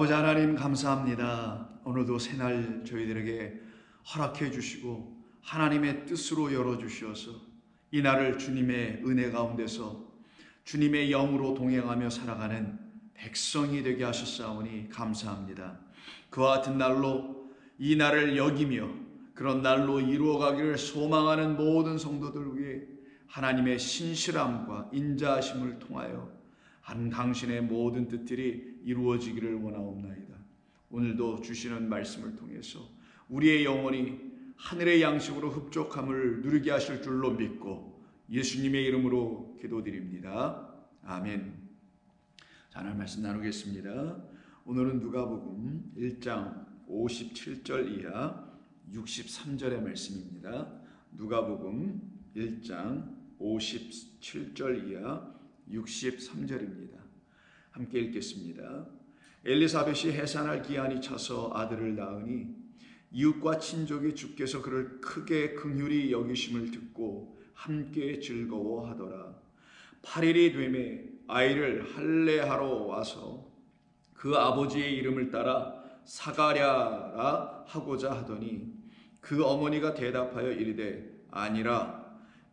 아버지 하나님 감사합니다. 오늘도 새날 저희들에게 허락해 주시고 하나님의 뜻으로 열어주셔서 이 날을 주님의 은혜 가운데서 주님의 영으로 동행하며 살아가는 백성이 되게 하셨사오니 감사합니다. 그와 같은 날로 이 날을 여기며 그런 날로 이루어가기를 소망하는 모든 성도들 위해 하나님의 신실함과 인자하심을 통하여 당신의 모든 뜻들이 이루어지기를 원하옵나이다. 오늘도 주시는 말씀을 통해서 우리의 영혼이 하늘의 양식으로 흡족함을 누리게 하실 줄로 믿고 예수님의 이름으로 기도드립니다. 아멘. 자, 하나님 말씀 나누겠습니다. 오늘은 누가복음 1장 57절 이하 63절의 말씀입니다. 누가복음 1장 57절 이하 63절입니다. 함께 읽겠습니다. 엘리사벳이 해산할 기한이 차서 아들을 낳으니 이웃과 친족이 주께서 그를 크게 긍휼히 여기심을 듣고 함께 즐거워하더라. 8일이 되매 아이를 할례하러 와서 그 아버지의 이름을 따라 사가랴라 하고자 하더니 그 어머니가 대답하여 이르되 아니라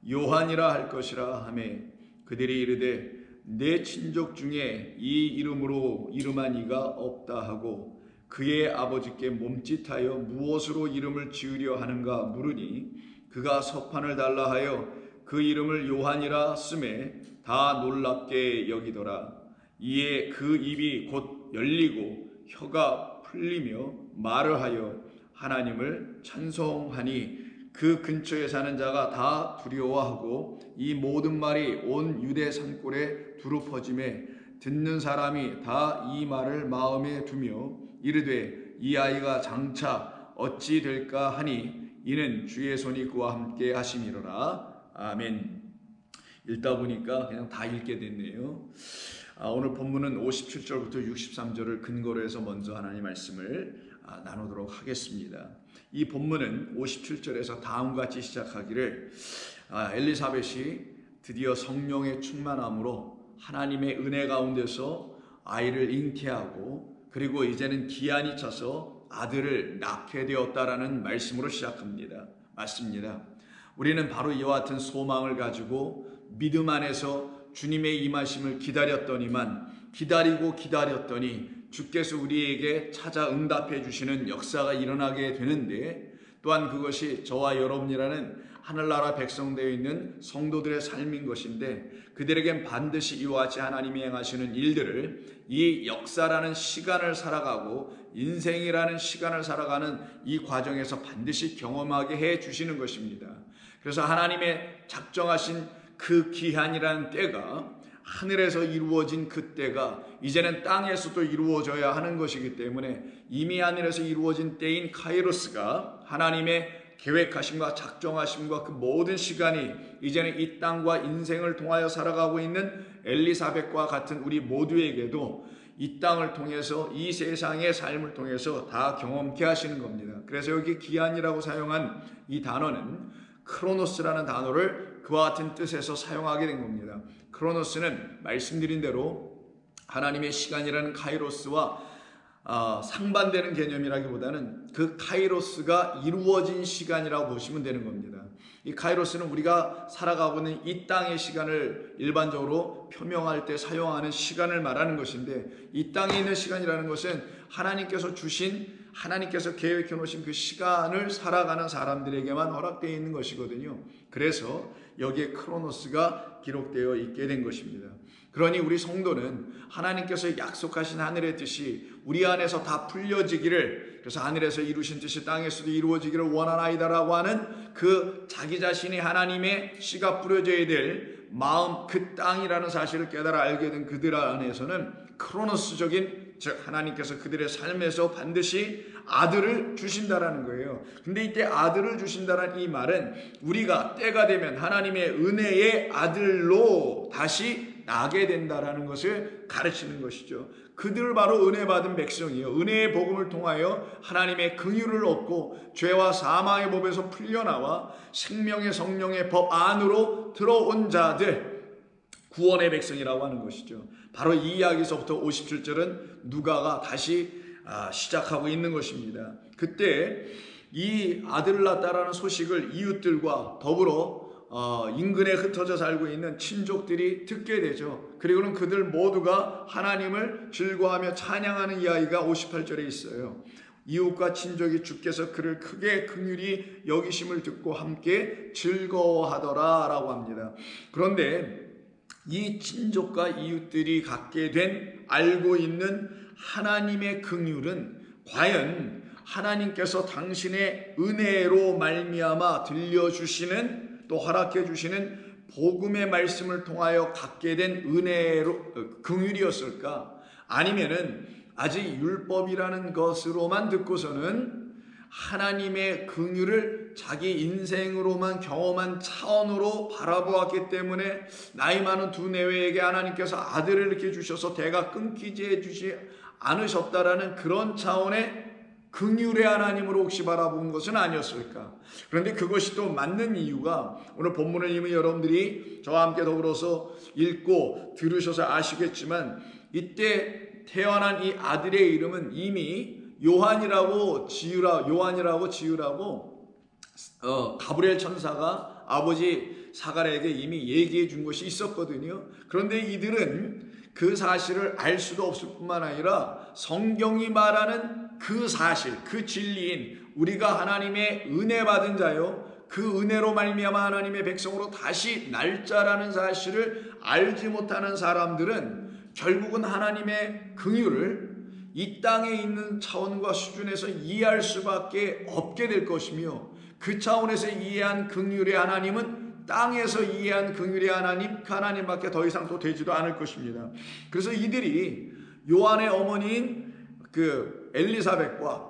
요한이라 할 것이라 하매 그들이 이르되 내 친족 중에 이 이름으로 이름한 이가 없다 하고 그의 아버지께 몸짓하여 무엇으로 이름을 지으려 하는가 물으니 그가 서판을 달라 하여 그 이름을 요한이라 쓰매 다 놀랍게 여기더라. 이에 그 입이 곧 열리고 혀가 풀리며 말을 하여 하나님을 찬송하니 그 근처에 사는 자가 다 두려워하고 이 모든 말이 온 유대 산골에 두루 퍼짐에 듣는 사람이 다 이 말을 마음에 두며 이르되 이 아이가 장차 어찌 될까 하니 이는 주의 손이 그와 함께 하심이로라. 아멘. 읽다 보니까 그냥 다 읽게 됐네요. 오늘 본문은 57절부터 63절을 근거로 해서 먼저 하나님 말씀을 나누도록 하겠습니다. 이 본문은 57절에서 다음과 같이 시작하기를 엘리사벳이 드디어 성령의 충만함으로 하나님의 은혜 가운데서 아이를 잉태하고 그리고 이제는 기한이 차서 아들을 낳게 되었다라는 말씀으로 시작합니다. 맞습니다. 우리는 바로 이와 같은 소망을 가지고 믿음 안에서 주님의 임하심을 기다렸더니만 기다리고 기다렸더니 주께서 우리에게 찾아 응답해 주시는 역사가 일어나게 되는데 또한 그것이 저와 여러분이라는 하늘나라 백성되어 있는 성도들의 삶인 것인데 그들에겐 반드시 이와 같이 하나님이 행하시는 일들을 이 역사라는 시간을 살아가고 인생이라는 시간을 살아가는 이 과정에서 반드시 경험하게 해 주시는 것입니다. 그래서 하나님의 작정하신 그 기한이라는 때가 하늘에서 이루어진 그 때가 이제는 땅에서도 이루어져야 하는 것이기 때문에 이미 하늘에서 이루어진 때인 카이로스가 하나님의 계획하심과 작정하심과 그 모든 시간이 이제는 이 땅과 인생을 통하여 살아가고 있는 엘리사벳과 같은 우리 모두에게도 이 땅을 통해서 이 세상의 삶을 통해서 다 경험케 하시는 겁니다. 그래서 여기 기한이라고 사용한 이 단어는 크로노스라는 단어를 그와 같은 뜻에서 사용하게 된 겁니다. 크로노스는 말씀드린 대로 하나님의 시간이라는 카이로스와 상반되는 개념이라기보다는 그 카이로스가 이루어진 시간이라고 보시면 되는 겁니다. 이 카이로스는 우리가 살아가고 있는 이 땅의 시간을 일반적으로 표명할 때 사용하는 시간을 말하는 것인데 이 땅에 있는 시간이라는 것은 하나님께서 주신 하나님께서 계획해 놓으신 그 시간을 살아가는 사람들에게만 허락되어 있는 것이거든요. 그래서 여기에 크로노스가 기록되어 있게 된 것입니다. 그러니 우리 성도는 하나님께서 약속하신 하늘의 뜻이 우리 안에서 다 풀려지기를 그래서 하늘에서 이루신 뜻이 땅에서도 이루어지기를 원하나이다라고 하는 그 자기 자신이 하나님의 씨가 뿌려져야 될 마음 그 땅이라는 사실을 깨달아 알게 된 그들 안에서는 크로노스적인 즉 하나님께서 그들의 삶에서 반드시 아들을 주신다라는 거예요. 근데 이때 아들을 주신다는 이 말은 우리가 때가 되면 하나님의 은혜의 아들로 다시 나게 된다라는 것을 가르치는 것이죠. 그들 바로 은혜 받은 백성이에요. 은혜의 복음을 통하여 하나님의 긍휼을 얻고 죄와 사망의 법에서 풀려나와 생명의 성령의 법 안으로 들어온 자들 구원의 백성이라고 하는 것이죠. 바로 이 이야기에서부터 57절은 누가가 다시 시작하고 있는 것입니다. 그때 이 아들을 낳았다라는 소식을 이웃들과 더불어 인근에 흩어져 살고 있는 친족들이 듣게 되죠. 그리고는 그들 모두가 하나님을 즐거워하며 찬양하는 이야기가 58절에 있어요. 이웃과 친족이 주께서 그를 크게 긍휼히 여기심을 듣고 함께 즐거워하더라 라고 합니다. 그런데 이 친족과 이웃들이 갖게 된 알고 있는 하나님의 긍휼은 과연 하나님께서 당신의 은혜로 말미암아 들려주시는 또 허락해 주시는 복음의 말씀을 통하여 갖게 된 은혜로 긍휼이었을까? 아니면은 아직 율법이라는 것으로만 듣고서는 하나님의 긍휼을 자기 인생으로만 경험한 차원으로 바라보았기 때문에 나이 많은 두 내외에게 하나님께서 아들을 이렇게 주셔서 대가 끊기지 해주지 않으셨다라는 그런 차원의 긍휼의 하나님으로 혹시 바라본 것은 아니었을까? 그런데 그것이 또 맞는 이유가 오늘 본문을 이미 여러분들이 저와 함께 더불어서 읽고 들으셔서 아시겠지만 이때 태어난 이 아들의 이름은 이미 요한이라고 지으라고 가브리엘 천사가 아버지 사가랴에게 이미 얘기해 준 것이 있었거든요. 그런데 이들은 그 사실을 알 수도 없을 뿐만 아니라 성경이 말하는 그 사실, 그 진리인 우리가 하나님의 은혜 받은 자요, 그 은혜로 말미암아 하나님의 백성으로 다시 날 자라는 사실을 알지 못하는 사람들은 결국은 하나님의 긍휼을 이 땅에 있는 차원과 수준에서 이해할 수밖에 없게 될 것이며, 그 차원에서 이해한 긍휼의 하나님은 땅에서 이해한 긍휼의 하나님, 그 하나님밖에 더 이상 또 되지도 않을 것입니다. 그래서 이들이 요한의 어머니인 그 엘리사벳과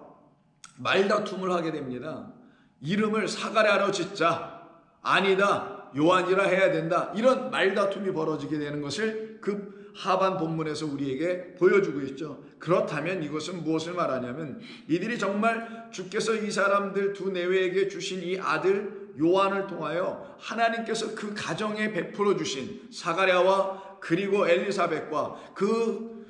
말다툼을 하게 됩니다. 이름을 사가랴로 짓자, 아니다 요한이라 해야 된다, 이런 말다툼이 벌어지게 되는 것을 그 하반 본문에서 우리에게 보여주고 있죠. 그렇다면 이것은 무엇을 말하냐면 이들이 정말 주께서 이 사람들 두 내외에게 주신 이 아들 요한을 통하여 하나님께서 그 가정에 베풀어 주신 사가랴와 그리고 엘리사벳과 그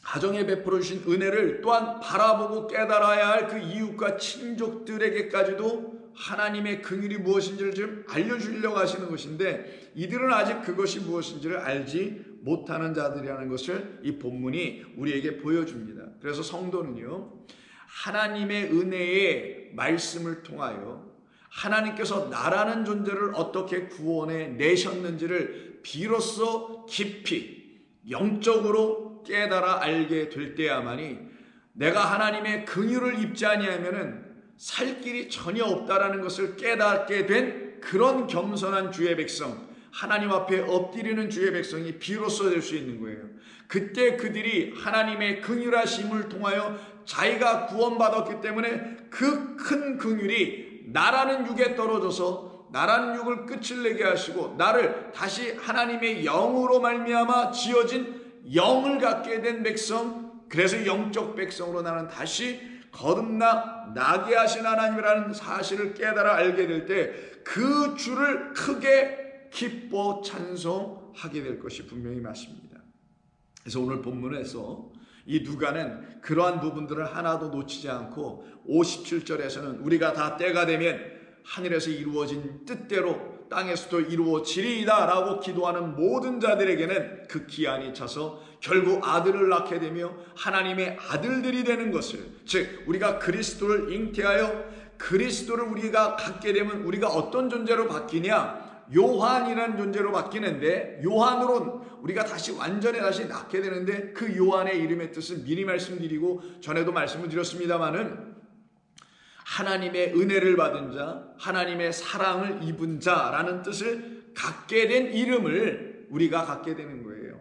가정에 베풀어 주신 은혜를 또한 바라보고 깨달아야 할 그 이웃과 친족들에게까지도 하나님의 긍휼이 무엇인지를 좀 알려주려고 하시는 것인데, 이들은 아직 그것이 무엇인지를 알지 못하는 자들이라는 것을 이 본문이 우리에게 보여줍니다. 그래서 성도는요, 하나님의 은혜의 말씀을 통하여 하나님께서 나라는 존재를 어떻게 구원해 내셨는지를 비로소 깊이 영적으로 깨달아 알게 될 때야만이 내가 하나님의 긍휼을 입지 아니하면은 살 길이 전혀 없다라는 것을 깨닫게 된 그런 겸손한 주의 백성, 하나님 앞에 엎드리는 주의 백성이 비로소 될 수 있는 거예요. 그때 그들이 하나님의 긍휼하심을 통하여 자기가 구원받았기 때문에 그 큰 긍휼이 나라는 육에 떨어져서 나라는 육을 끝을 내게 하시고 나를 다시 하나님의 영으로 말미암아 지어진 영을 갖게 된 백성, 그래서 영적 백성으로 나는 다시 거듭나 나게 하신 하나님이라는 사실을 깨달아 알게 될 때 그 주를 크게 기뻐 찬송하게 될 것이 분명히 맞습니다. 그래서 오늘 본문에서 이 누가는 그러한 부분들을 하나도 놓치지 않고 57절에서는 우리가 다 때가 되면 하늘에서 이루어진 뜻대로 땅에서도 이루어지리이다 라고 기도하는 모든 자들에게는 그 기한이 차서 결국 아들을 낳게 되며 하나님의 아들들이 되는 것을, 즉 우리가 그리스도를 잉태하여 그리스도를 우리가 갖게 되면 우리가 어떤 존재로 바뀌냐, 요한이라는 존재로 바뀌는데, 요한으로 우리가 다시 완전히 다시 낳게 되는데 그 요한의 이름의 뜻은 미리 말씀드리고 전에도 말씀을 드렸습니다마는 하나님의 은혜를 받은 자, 하나님의 사랑을 입은 자라는 뜻을 갖게 된 이름을 우리가 갖게 되는 거예요.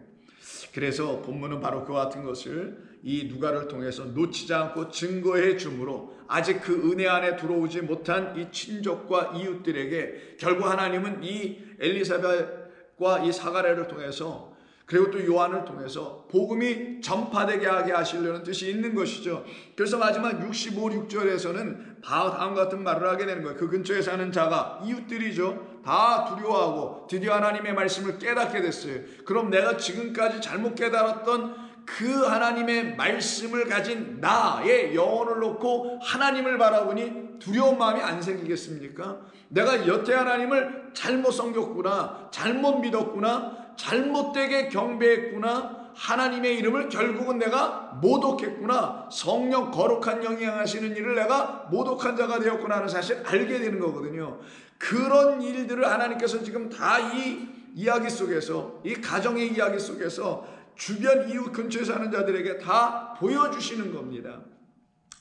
그래서 본문은 바로 그와 같은 것을 이 누가를 통해서 놓치지 않고 증거해 주므로 아직 그 은혜 안에 들어오지 못한 이 친족과 이웃들에게 결국 하나님은 이 엘리사벳과 이 사가랴를 통해서 그리고 또 요한을 통해서 복음이 전파되게 하게 하시려는 뜻이 있는 것이죠. 그래서 마지막 65, 6절에서는 다음 같은 말을 하게 되는 거예요. 그 근처에 사는 자가, 이웃들이죠, 다 두려워하고 드디어 하나님의 말씀을 깨닫게 됐어요. 그럼 내가 지금까지 잘못 깨달았던 그 하나님의 말씀을 가진 나의 영혼을 놓고 하나님을 바라보니 두려운 마음이 안 생기겠습니까? 내가 여태 하나님을 잘못 섬겼구나, 잘못 믿었구나, 잘못되게 경배했구나, 하나님의 이름을 결국은 내가 모독했구나, 성령 거룩한 영이 행하시는 일을 내가 모독한 자가 되었구나 하는 사실을 알게 되는 거거든요. 그런 일들을 하나님께서 지금 다 이 이야기 속에서, 이 가정의 이야기 속에서 주변 이웃 근처에 사는 자들에게 다 보여주시는 겁니다.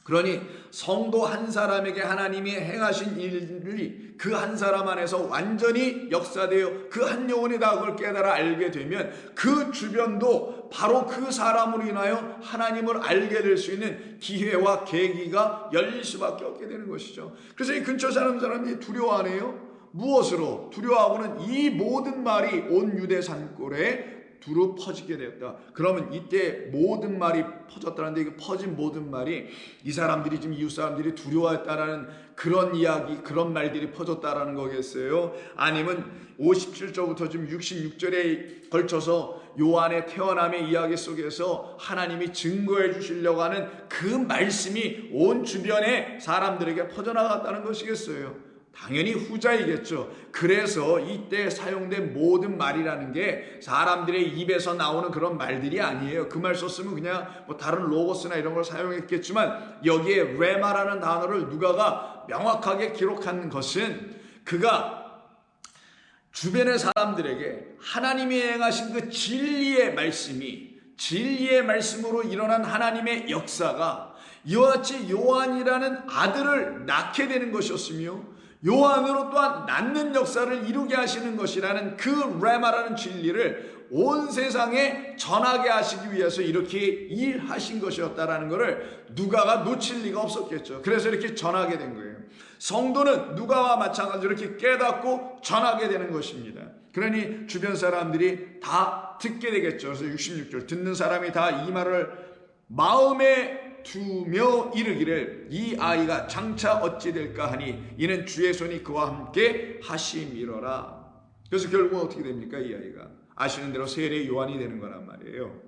그러니 성도 한 사람에게 하나님이 행하신 일들이 그 한 사람 안에서 완전히 역사되어 그 한 영혼이 다 그걸 깨달아 알게 되면 그 주변도 바로 그 사람으로 인하여 하나님을 알게 될 수 있는 기회와 계기가 열릴 수밖에 없게 되는 것이죠. 그래서 이 근처 사는 사람이 두려워하네요. 무엇으로? 두려워하고는 이 모든 말이 온 유대 산골에 두루 퍼지게 되었다. 그러면 이때 모든 말이 퍼졌다는데, 이거 퍼진 모든 말이 이 사람들이 지금 이웃 사람들이 두려워했다라는 그런 이야기, 그런 말들이 퍼졌다라는 거겠어요? 아니면 57절부터 지금 66절에 걸쳐서 요한의 태어남의 이야기 속에서 하나님이 증거해 주시려고 하는 그 말씀이 온 주변의 사람들에게 퍼져나갔다는 것이겠어요? 당연히 후자이겠죠. 그래서 이때 사용된 모든 말이라는 게 사람들의 입에서 나오는 그런 말들이 아니에요. 그 말 썼으면 그냥 뭐 다른 로고스나 이런 걸 사용했겠지만, 여기에 레마라는 단어를 누가가 명확하게 기록한 것은 그가 주변의 사람들에게 하나님이 행하신 그 진리의 말씀이, 진리의 말씀으로 일어난 하나님의 역사가 이와 같이 요한이라는 아들을 낳게 되는 것이었으며, 요한으로 또한 낳는 역사를 이루게 하시는 것이라는 그 레마라는 진리를 온 세상에 전하게 하시기 위해서 이렇게 일하신 것이었다라는 것을 누가가 놓칠 리가 없었겠죠. 그래서 이렇게 전하게 된 거예요. 성도는 누가와 마찬가지로 이렇게 깨닫고 전하게 되는 것입니다. 그러니 주변 사람들이 다 듣게 되겠죠. 그래서 66절, 듣는 사람이 다 이 말을 마음에 두며 이르기를 이 아이가 장차 어찌 될까 하니 이는 주의 손이 그와 함께 하심이로라. 그래서 결국은 어떻게 됩니까? 이 아이가 아시는 대로 세례 요한이 되는 거란 말이에요.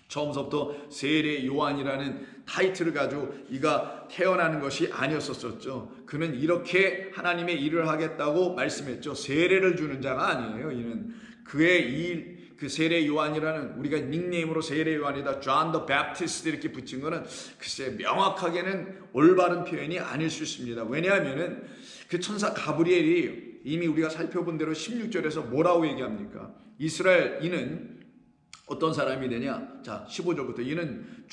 처음부터 세례 요한이라는 타이틀을 가지고 이가 태어나는 것이 아니었었죠. 그는 이렇게 하나님의 일을 하겠다고 말씀했죠. 세례를 주는 자가 아니에요. 이는 그의 그 세례 요한이라는, 우리가 닉네임으로 세례 요한이다, John the Baptist 이렇게 붙인 거는 글쎄 명확하게는 올바른 표현이 아닐 수 있습니다. 왜냐하면은 그 천사 가브리엘이 이미 우리가 살펴본 대로 16절에서 뭐라고 얘기합니까? 이스라엘 이는 어떤 사람이 되냐? 자, 15절부터 이는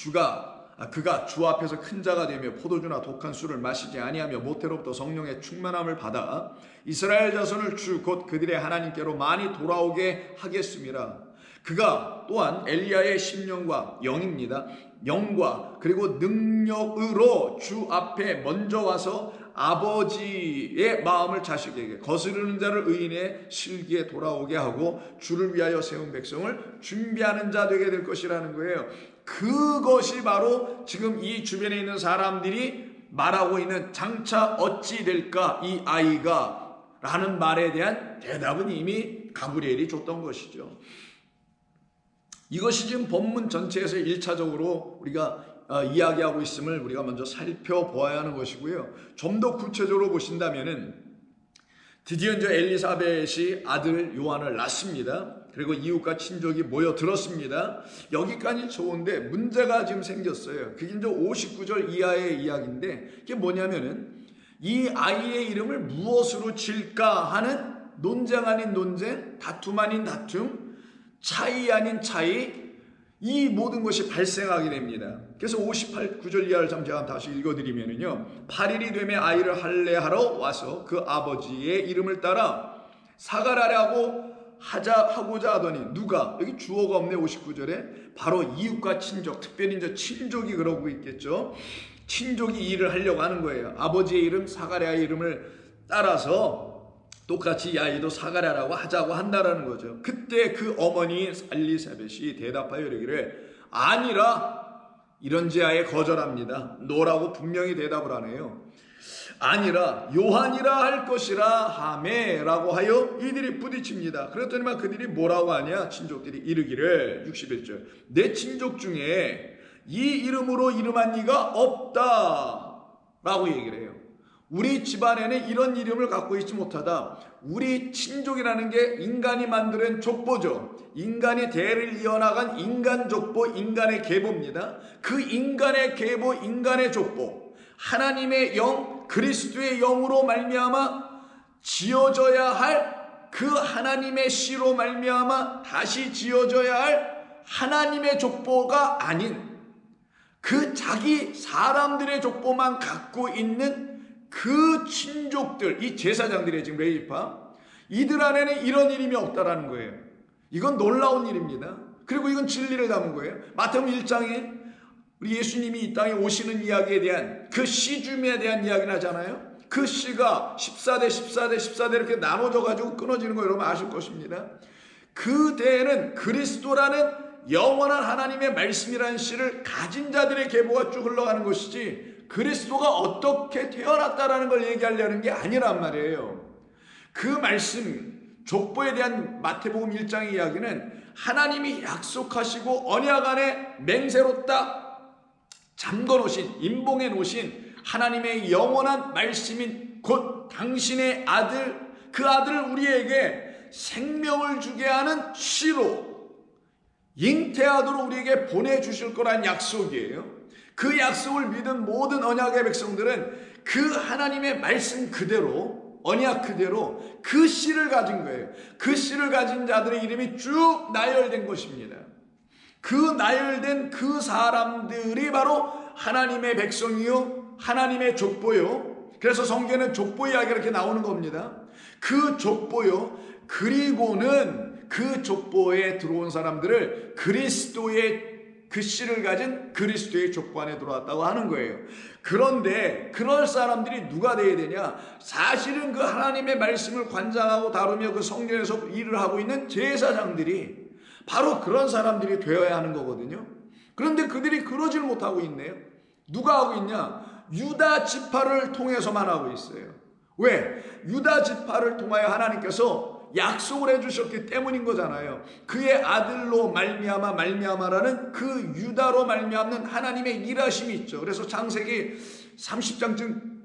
그가 주 앞에서 큰 자가 되며 포도주나 독한 술을 마시지 아니하며 모태로부터 성령의 충만함을 받아 이스라엘 자손을 주 곧 그들의 하나님께로 많이 돌아오게 하겠음이라. 그가 또한 엘리야의 심령과 영입니다. 영과 그리고 능력으로 주 앞에 먼저 와서 아버지의 마음을 자식에게, 거스르는 자를 의인의 실기에 돌아오게 하고 주를 위하여 세운 백성을 준비하는 자 되게 될 것이라는 거예요. 그것이 바로 지금 이 주변에 있는 사람들이 말하고 있는 장차 어찌 될까 이 아이가 라는 말에 대한 대답은 이미 가브리엘이 줬던 것이죠. 이것이 지금 본문 전체에서 1차적으로 우리가 이야기하고 있음을 우리가 먼저 살펴보아야 하는 것이고요. 좀 더 구체적으로 보신다면은 드디어 이제 엘리사벳이 아들 요한을 낳습니다. 그리고 이웃과 친족이 모여들었습니다. 여기까지 좋은데 문제가 지금 생겼어요. 그게 이제 59절 이하의 이야기인데, 이게 뭐냐면은 이 아이의 이름을 무엇으로 지을까 하는 논쟁 아닌 논쟁, 다툼 아닌 다툼, 차이 아닌 차이, 이 모든 것이 발생하게 됩니다. 그래서 58구절 이하를 제가 다시 읽어드리면요, 8일이 되매 아이를 할례하러 와서 그 아버지의 이름을 따라 사가라라고 하고자 하더니, 누가, 여기 주어가 없네 59절에, 바로 이웃과 친족, 특별히 이제 친족이 그러고 있겠죠. 친족이 이 일을 하려고 하는 거예요. 아버지의 이름 사가랴의 이름을 따라서 똑같이 이 아이도 사가랴라고 하자고 한다라는 거죠. 그때 그 어머니 엘리사벳이 대답하여 이르기를 아니라, 이런 제하에 거절합니다. 노라고 분명히 대답을 하네요. 아니라 요한이라 할 것이라 하매라고 하여 이들이 부딪힙니다. 그랬더니만 그들이 뭐라고 하냐? 친족들이 이르기를 61절 내 친족 중에 이 이름으로 이름한 이가 없다 라고 얘기를 해요. 우리 집안에는 이런 이름을 갖고 있지 못하다. 우리 친족이라는 게 인간이 만드는 족보죠. 인간이 대를 이어나간 인간 족보, 인간의 계보입니다. 그 인간의 계보, 인간의 족보, 하나님의 영, 그리스도의 영으로 말미암아 지어져야 할 그 하나님의 씨로 말미암아 다시 지어져야 할 하나님의 족보가 아닌 그 자기 사람들의 족보만 갖고 있는 그 친족들, 이 제사장들의 지금 레위파, 이들 안에는 이런 이름이 없다라는 거예요. 이건 놀라운 일입니다. 그리고 이건 진리를 담은 거예요. 마태복음 1장에 우리 예수님이 이 땅에 오시는 이야기에 대한 그 시줌에 대한 이야기를 하잖아요. 그 씨가 14대 14대 14대 이렇게 나눠져 가지고 끊어지는 거 여러분 아실 것입니다. 그 대에는 그리스도라는 영원한 하나님의 말씀이라는 씨를 가진 자들의 계보가 쭉 흘러가는 것이지 그리스도가 어떻게 태어났다라는 걸 얘기하려는 게 아니란 말이에요. 그 말씀 족보에 대한 마태복음 1장의 이야기는 하나님이 약속하시고 언약 안에 맹세로 딱 잠궈 놓으신, 임봉해 놓으신 하나님의 영원한 말씀인 곧 당신의 아들, 그 아들을 우리에게 생명을 주게 하는 씨로 잉태하도록 우리에게 보내주실 거란 약속이에요. 그 약속을 믿은 모든 언약의 백성들은 그 하나님의 말씀 그대로, 언약 그대로 그 씨를 가진 거예요. 그 씨를 가진 자들의 이름이 쭉 나열된 것입니다. 그 나열된 그 사람들이 바로 하나님의 백성이요, 하나님의 족보요. 그래서 성경에는 족보 이야기가 이렇게 나오는 겁니다. 그 족보요. 그리고는 그 족보에 들어온 사람들을 그리스도의 그 씨를 가진 그리스도의 족보 안에 들어왔다고 하는 거예요. 그런데 그럴 사람들이 누가 되어야 되냐? 사실은 그 하나님의 말씀을 관장하고 다루며 그 성전에서 일을 하고 있는 제사장들이 바로 그런 사람들이 되어야 하는 거거든요. 그런데 그들이 그러질 못하고 있네요. 누가 하고 있냐? 유다 지파를 통해서만 하고 있어요. 왜? 유다 지파를 통하여 하나님께서 약속을 해주셨기 때문인 거잖아요. 그의 아들로 말미암아라는 그 유다로 말미암는 하나님의 일하심이 있죠. 그래서 창세기 30장쯤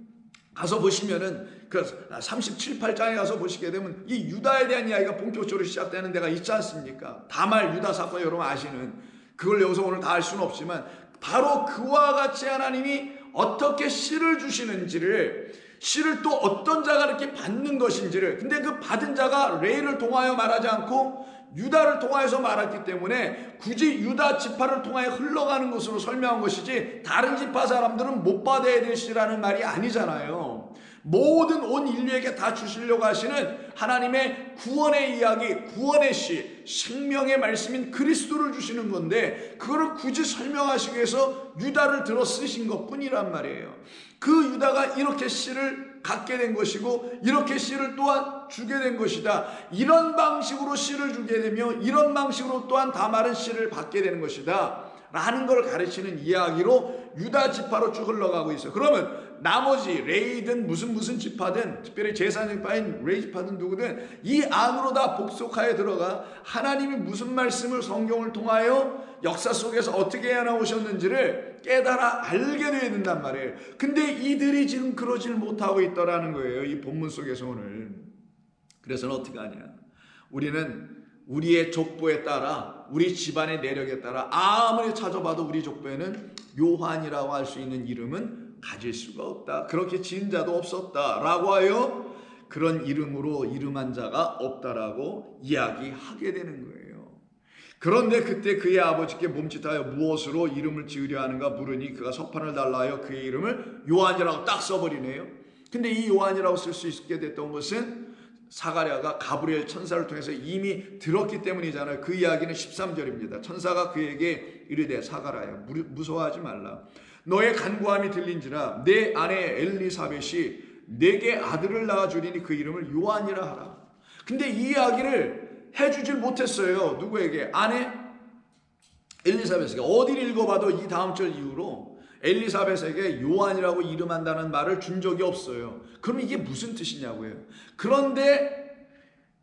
가서 보시면은 그 37, 8장에 가서 보시게 되면 이 유다에 대한 이야기가 본격적으로 시작되는 데가 있지 않습니까? 다말 유다 사건 여러분 아시는, 그걸 여기서 오늘 다 알 수는 없지만 바로 그와 같이 하나님이 어떻게 씨를 주시는지를, 씨를 또 어떤 자가 이렇게 받는 것인지를, 근데 그 받은 자가 레위를 통하여 말하지 않고 유다를 통하여서 말했기 때문에 굳이 유다 지파를 통하여 흘러가는 것으로 설명한 것이지 다른 지파 사람들은 못 받아야 될 씨라는 말이 아니잖아요. 모든 온 인류에게 다 주시려고 하시는 하나님의 구원의 이야기, 구원의 씨, 생명의 말씀인 그리스도를 주시는 건데 그거를 굳이 설명하시기 위해서 유다를 들어 쓰신 것뿐이란 말이에요. 그 유다가 이렇게 씨를 갖게 된 것이고 이렇게 씨를 또한 주게 된 것이다. 이런 방식으로 씨를 주게 되며 이런 방식으로 또한 다말은 씨를 받게 되는 것이다 라는 걸 가르치는 이야기로 유다 지파로 쭉 흘러가고 있어요. 그러면 나머지 레이든 무슨 지파든, 특별히 제사장 지파인 레이 지파든 누구든 이 안으로 다 복속하여 들어가 하나님이 무슨 말씀을 성경을 통하여 역사 속에서 어떻게 해나오셨는지를 깨달아 알게 되어야 된단 말이에요. 근데 이들이 지금 그러질 못하고 있더라는 거예요. 이 본문 속에서 오늘. 그래서는 어떻게 하냐? 우리는 우리의 족보에 따라, 우리 집안의 내력에 따라 아무리 찾아봐도 우리 족보에는 요한이라고 할 수 있는 이름은 가질 수가 없다. 그렇게 지은 자도 없었다라고 하여 그런 이름으로 이름한 자가 없다라고 이야기하게 되는 거예요. 그런데 그때 그의 아버지께 몸짓하여 무엇으로 이름을 지으려 하는가 물으니 그가 서판을 달라 하여 그의 이름을 요한이라고 딱 써버리네요. 근데 이 요한이라고 쓸 수 있게 됐던 것은 사가랴가 가브리엘 천사를 통해서 이미 들었기 때문이잖아요. 그 이야기는 13절입니다. 천사가 그에게 이르되 사가랴야 무서워하지 말라. 너의 간구함이 들린지라 내 아내 엘리사벳이 내게 아들을 낳아주리니 그 이름을 요한이라 하라. 근데 이 이야기를 해주질 못했어요. 누구에게? 아내 엘리사벳에게. 어디를 읽어봐도 이 다음 절 이후로 엘리사벳에게 요한이라고 이름한다는 말을 준 적이 없어요. 그럼 이게 무슨 뜻이냐고요. 그런데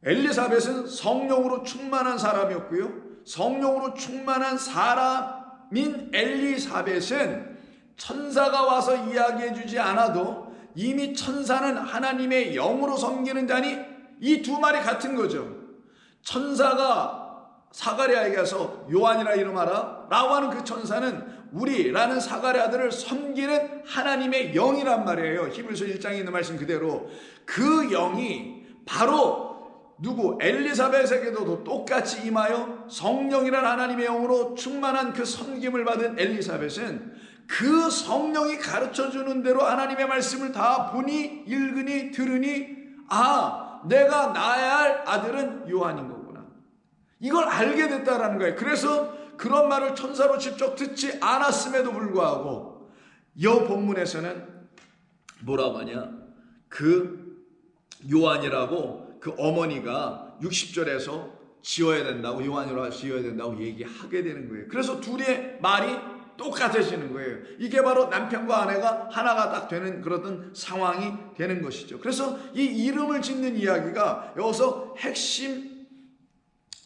엘리사벳은 성령으로 충만한 사람이었고요. 성령으로 충만한 사람인 엘리사벳은 천사가 와서 이야기해 주지 않아도 이미 천사는 하나님의 영으로 섬기는 자니 이 두 말이 같은 거죠. 천사가 사가랴에게 가서 요한이라 이름하라 라고 하는 그 천사는 우리라는 사가랴 아들을 섬기는 하나님의 영이란 말이에요. 히브리서 1장에 있는 말씀 그대로 그 영이 바로 누구? 엘리사벳에게도 똑같이 임하여 성령이란 하나님의 영으로 충만한 그 섬김을 받은 엘리사벳은 그 성령이 가르쳐주는 대로 하나님의 말씀을 다 보니 읽으니 들으니 내가 낳아야 할 아들은 요한인 거구나. 이걸 알게 됐다라는 거예요. 그래서 그런 말을 천사로 직접 듣지 않았음에도 불구하고 이 본문에서는 뭐라고 하냐? 그 요한이라고 그 어머니가 60절에서 지어야 된다고, 요한이라고 지어야 된다고 얘기하게 되는 거예요. 그래서 둘의 말이 똑같아지는 거예요. 이게 바로 남편과 아내가 하나가 딱 되는 그런 상황이 되는 것이죠. 그래서 이 이름을 짓는 이야기가 여기서 핵심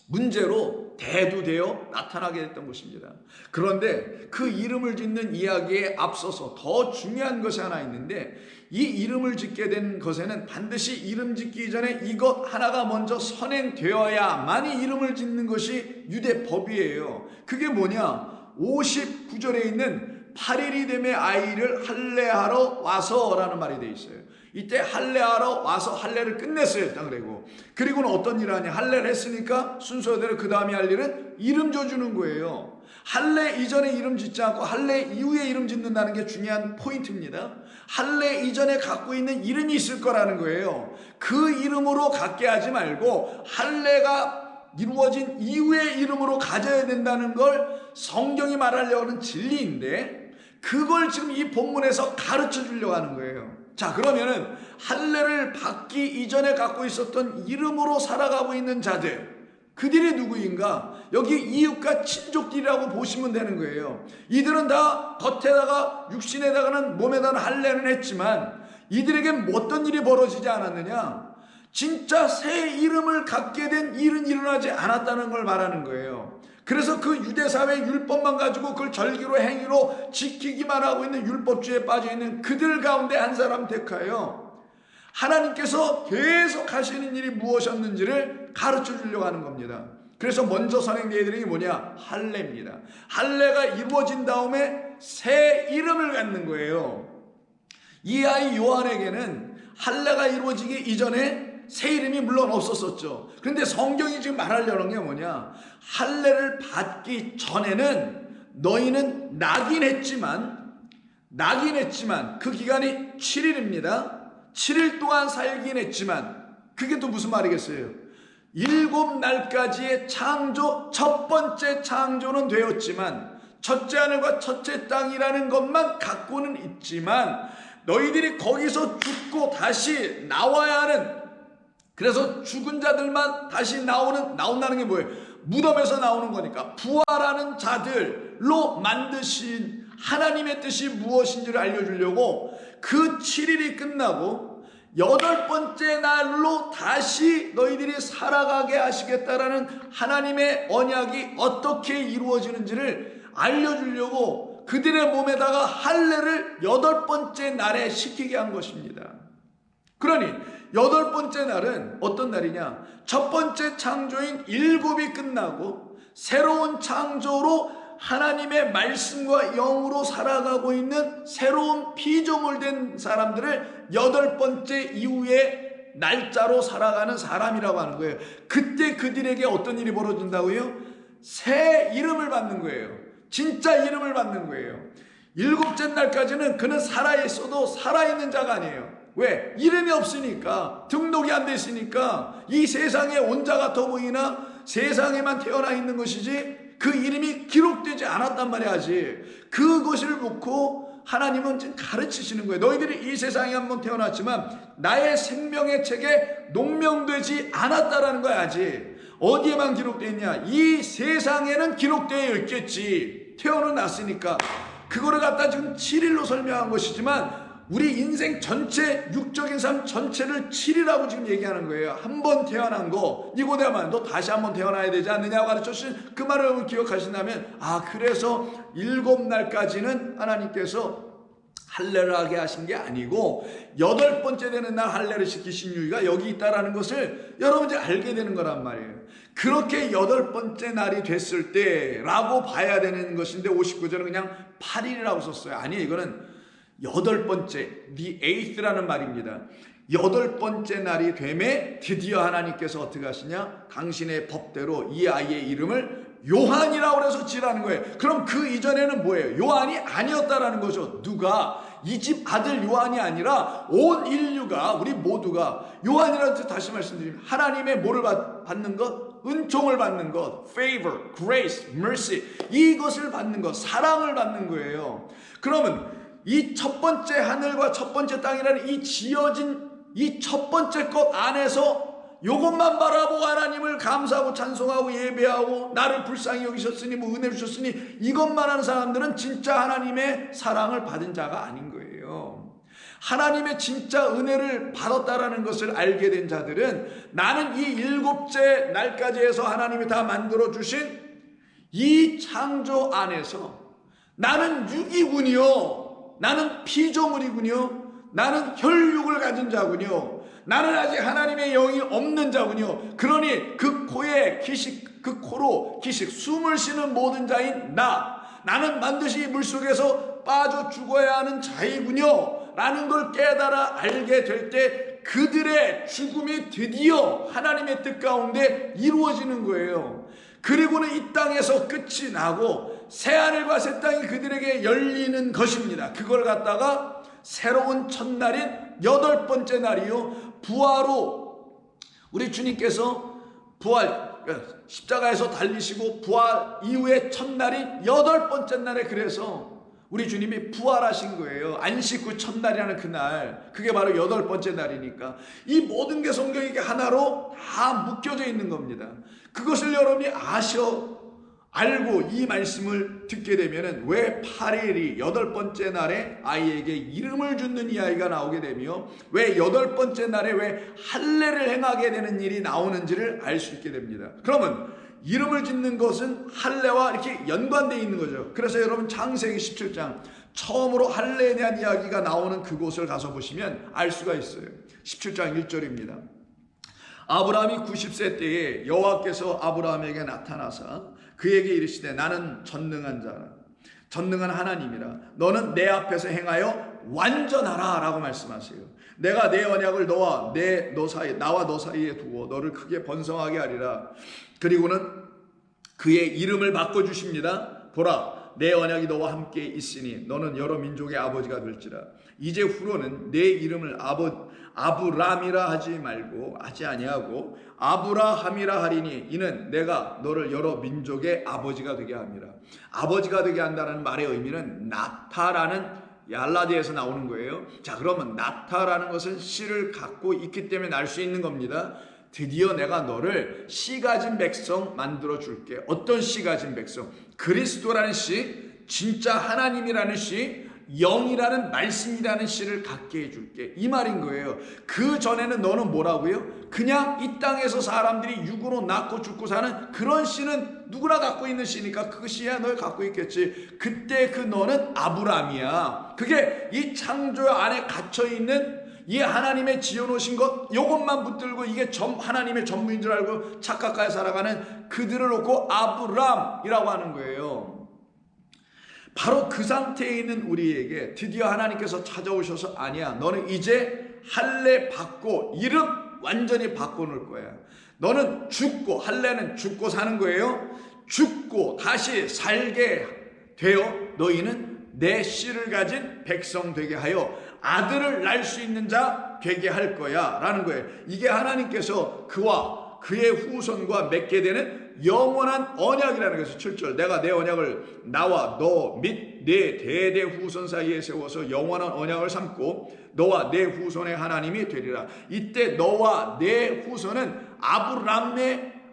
문제로 대두되어 나타나게 됐던 것입니다. 그런데 그 이름을 짓는 이야기에 앞서서 더 중요한 것이 하나 있는데, 이 이름을 짓게 된 것에는 반드시 이름 짓기 전에 이것 하나가 먼저 선행되어야만이 이름을 짓는 것이 유대 법이에요. 그게 뭐냐? 59절에 있는 8일이 되매 아이를 할례하러 와서라는 말이 되어 있어요. 이때 할례하러 와서 할례를 끝냈어요. 일단 그리고는 어떤 일을 하냐? 할례를 했으니까 순서대로 그 다음에 할 일은 이름 줘주는 거예요. 할례 이전에 이름 짓지 않고 할례 이후에 이름 짓는다는 게 중요한 포인트입니다. 할례 이전에 갖고 있는 이름이 있을 거라는 거예요. 그 이름으로 갖게 하지 말고 할례가 이루어진 이후의 이름으로 가져야 된다는 걸 성경이 말하려고 하는 진리인데, 그걸 지금 이 본문에서 가르쳐 주려고 하는 거예요. 자, 그러면은 할례를 받기 이전에 갖고 있었던 이름으로 살아가고 있는 자들, 그들이 누구인가? 여기 이웃과 친족들이라고 보시면 되는 거예요. 이들은 다 겉에다가 육신에다가는 몸에다가 할례는 했지만 이들에겐 어떤 일이 벌어지지 않았느냐? 진짜 새 이름을 갖게 된 일은 일어나지 않았다는 걸 말하는 거예요. 그래서 그 유대사회의 율법만 가지고 그걸 절기로 행위로 지키기만 하고 있는 율법주의에 빠져있는 그들 가운데 한 사람 택하여 하나님께서 계속 하시는 일이 무엇이었는지를 가르쳐 주려고 하는 겁니다. 그래서 먼저 선행되어야 되는 게 뭐냐? 할례입니다. 할례가 이루어진 다음에 새 이름을 갖는 거예요. 이 아이 요한에게는 할례가 이루어지기 이전에 새 이름이 물론 없었었죠. 그런데 성경이 지금 말하려는 게 뭐냐? 할례를 받기 전에는 너희는 나긴 했지만 그 기간이 7일입니다. 7일 동안 살긴 했지만 그게 또 무슨 말이겠어요? 7날까지의 창조, 첫 번째 창조는 되었지만 첫째 하늘과 첫째 땅이라는 것만 갖고는 있지만 너희들이 거기서 죽고 다시 나와야 하는, 그래서 죽은 자들만 다시 나온다는 게 뭐예요? 무덤에서 나오는 거니까 부활하는 자들로 만드신 하나님의 뜻이 무엇인지를 알려주려고 그 7일이 끝나고 8번째 날로 다시 너희들이 살아가게 하시겠다라는 하나님의 언약이 어떻게 이루어지는지를 알려주려고 그들의 몸에다가 할례를 8번째 날에 시키게 한 것입니다. 그러니 8번째 날은 어떤 날이냐? 첫 번째 창조인 7이 끝나고 새로운 창조로 하나님의 말씀과 영으로 살아가고 있는 새로운 피조물된 사람들을 8번째 이후에 날짜로 살아가는 사람이라고 하는 거예요. 그때 그들에게 어떤 일이 벌어진다고요? 새 이름을 받는 거예요. 진짜 이름을 받는 거예요. 7째 날까지는 그는 살아있어도 살아있는 자가 아니에요. 왜? 이름이 없으니까, 등록이 안 돼 있으니까 이 세상에 온 자 같아 보이나 세상에만 태어나 있는 것이지 그 이름이 기록되지 않았단 말이야지. 그것을 놓고 하나님은 지금 가르치시는 거예요. 너희들이 이 세상에 한번 태어났지만 나의 생명의 책에 농명되지 않았다라는 거야. 아직 어디에만 기록되어 있냐? 이 세상에는 기록되어 있겠지. 태어났으니까. 그거를 갖다 지금 7일로 설명한 것이지만 우리 인생 전체, 육적인 삶 전체를 7이라고 지금 얘기하는 거예요. 한 번 태어난 거, 니고데마, 너 다시 한 번 태어나야 되지 않느냐고 가르쳐주신 그 말을 여러분 기억하신다면, 그래서 7날까지는 하나님께서 할례를 하게 하신 게 아니고 8번째 되는 날 할례를 시키신 이유가 여기 있다라는 것을 여러분 이제 알게 되는 거란 말이에요. 그렇게 8번째 날이 됐을 때라고 봐야 되는 것인데 59절은 그냥 8일이라고 썼어요. 아니에요. 이거는 8번째, the eighth라는 말입니다. 8번째 날이 되매 드디어 하나님께서 어떻게 하시냐? 당신의 법대로 이 아이의 이름을 요한이라고 해서 지라는 거예요. 그럼 그 이전에는 뭐예요? 요한이 아니었다라는 거죠. 누가? 이 집 아들 요한이 아니라 온 인류가, 우리 모두가 요한이라는 뜻 다시 말씀드리면 하나님의 뭐를 받는 것? 은총을 받는 것, favor, grace, mercy, 이것을 받는 것, 사랑을 받는 거예요. 그러면 이 첫 번째 하늘과 첫 번째 땅이라는 이 지어진 이 첫 번째 것 안에서 요것만 바라보고 하나님을 감사하고 찬송하고 예배하고 나를 불쌍히 여기셨으니 뭐 은혜 주셨으니 이것만 하는 사람들은 진짜 하나님의 사랑을 받은 자가 아닌 거예요. 하나님의 진짜 은혜를 받았다라는 것을 알게 된 자들은 나는 이 7째 날까지 해서 하나님이 다 만들어 주신 이 창조 안에서 나는 육이군요. 나는 피조물이군요. 나는 혈육을 가진 자군요. 나는 아직 하나님의 영이 없는 자군요. 그러니 그 코에 기식, 그 코로 기식, 숨을 쉬는 모든 자인 나는 반드시 물속에서 빠져 죽어야 하는 자이군요 라는 걸 깨달아 알게 될 때 그들의 죽음이 드디어 하나님의 뜻 가운데 이루어지는 거예요. 그리고는 이 땅에서 끝이 나고 새하늘과 새 땅이 그들에게 열리는 것입니다. 그걸 갖다가 새로운 첫날인 8번째 날이요, 부활로 우리 주님께서 십자가에서 달리시고 부활 이후의 첫날인 8번째 날에 그래서 우리 주님이 부활하신 거예요. 안식 후 첫날이라는 그날, 그게 바로 8번째 날이니까 이 모든 게 성경에 하나로 다 묶여져 있는 겁니다. 그것을 여러분이 알고 이 말씀을 듣게 되면은 왜 8일이 8번째 날에 아이에게 이름을 짓는 이 아이가 나오게 되며 왜 8번째 날에 왜 할례를 행하게 되는 일이 나오는지를 알 수 있게 됩니다. 그러면 이름을 짓는 것은 할례와 이렇게 연관되어 있는 거죠. 그래서 여러분 창세기 17장 처음으로 할례에 대한 이야기가 나오는 그곳을 가서 보시면 알 수가 있어요. 17장 1절입니다. 아브라함이 90세 때에 여호와께서 아브라함에게 나타나사 그에게 이르시되 나는 전능한 자라, 전능한 하나님이라. 너는 내 앞에서 행하여 완전하라 라고 말씀하세요. 내가 내 언약을 나와 너 사이에 두어 너를 크게 번성하게 하리라. 그리고는 그의 이름을 바꿔주십니다. 보라, 내 언약이 너와 함께 있으니 너는 여러 민족의 아버지가 될지라. 이제 후로는 내 이름을 아브람이라 하지 아니하고 아브라함이라 하리니 이는 내가 너를 여러 민족의 아버지가 되게 함이라. 아버지가 되게 한다는 말의 의미는 나타라는 얄라디에서 나오는 거예요. 자, 그러면 나타라는 것은 씨를 갖고 있기 때문에 날 수 있는 겁니다. 드디어 내가 너를 씨 가진 백성 만들어 줄게. 어떤 씨 가진 백성? 그리스도라는 씨, 진짜 하나님이라는 씨, 영이라는 말씀이라는 씨를 갖게 해줄게, 이 말인 거예요. 그 전에는 너는 뭐라고요? 그냥 이 땅에서 사람들이 육으로 낳고 죽고 사는 그런 씨는 누구나 갖고 있는 씨니까 그 씨야 널 갖고 있겠지. 그때 그 너는 아브라함이야. 그게 이 창조 안에 갇혀있는 이 하나님의 지어놓으신 것, 요것만 붙들고 이게 하나님의 전부인 줄 알고 착각하여 살아가는 그들을 놓고 아브람이라고 하는 거예요. 바로 그 상태에 있는 우리에게 드디어 하나님께서 찾아오셔서 아니야, 너는 이제 할례 받고 이름 완전히 바꿔놓을 거야. 너는 죽고, 할례는 죽고 사는 거예요. 죽고 다시 살게 되어 너희는 내 씨를 가진 백성 되게 하여 아들을 낳을 수 있는 자 되게 할 거야 라는 거예요. 이게 하나님께서 그와 그의 후손과 맺게 되는 영원한 언약이라는 것이 7절. 내가 내 언약을 나와 너 및 내 대대 후손 사이에 세워서 영원한 언약을 삼고 너와 내 후손의 하나님이 되리라. 이때 너와 내 후손은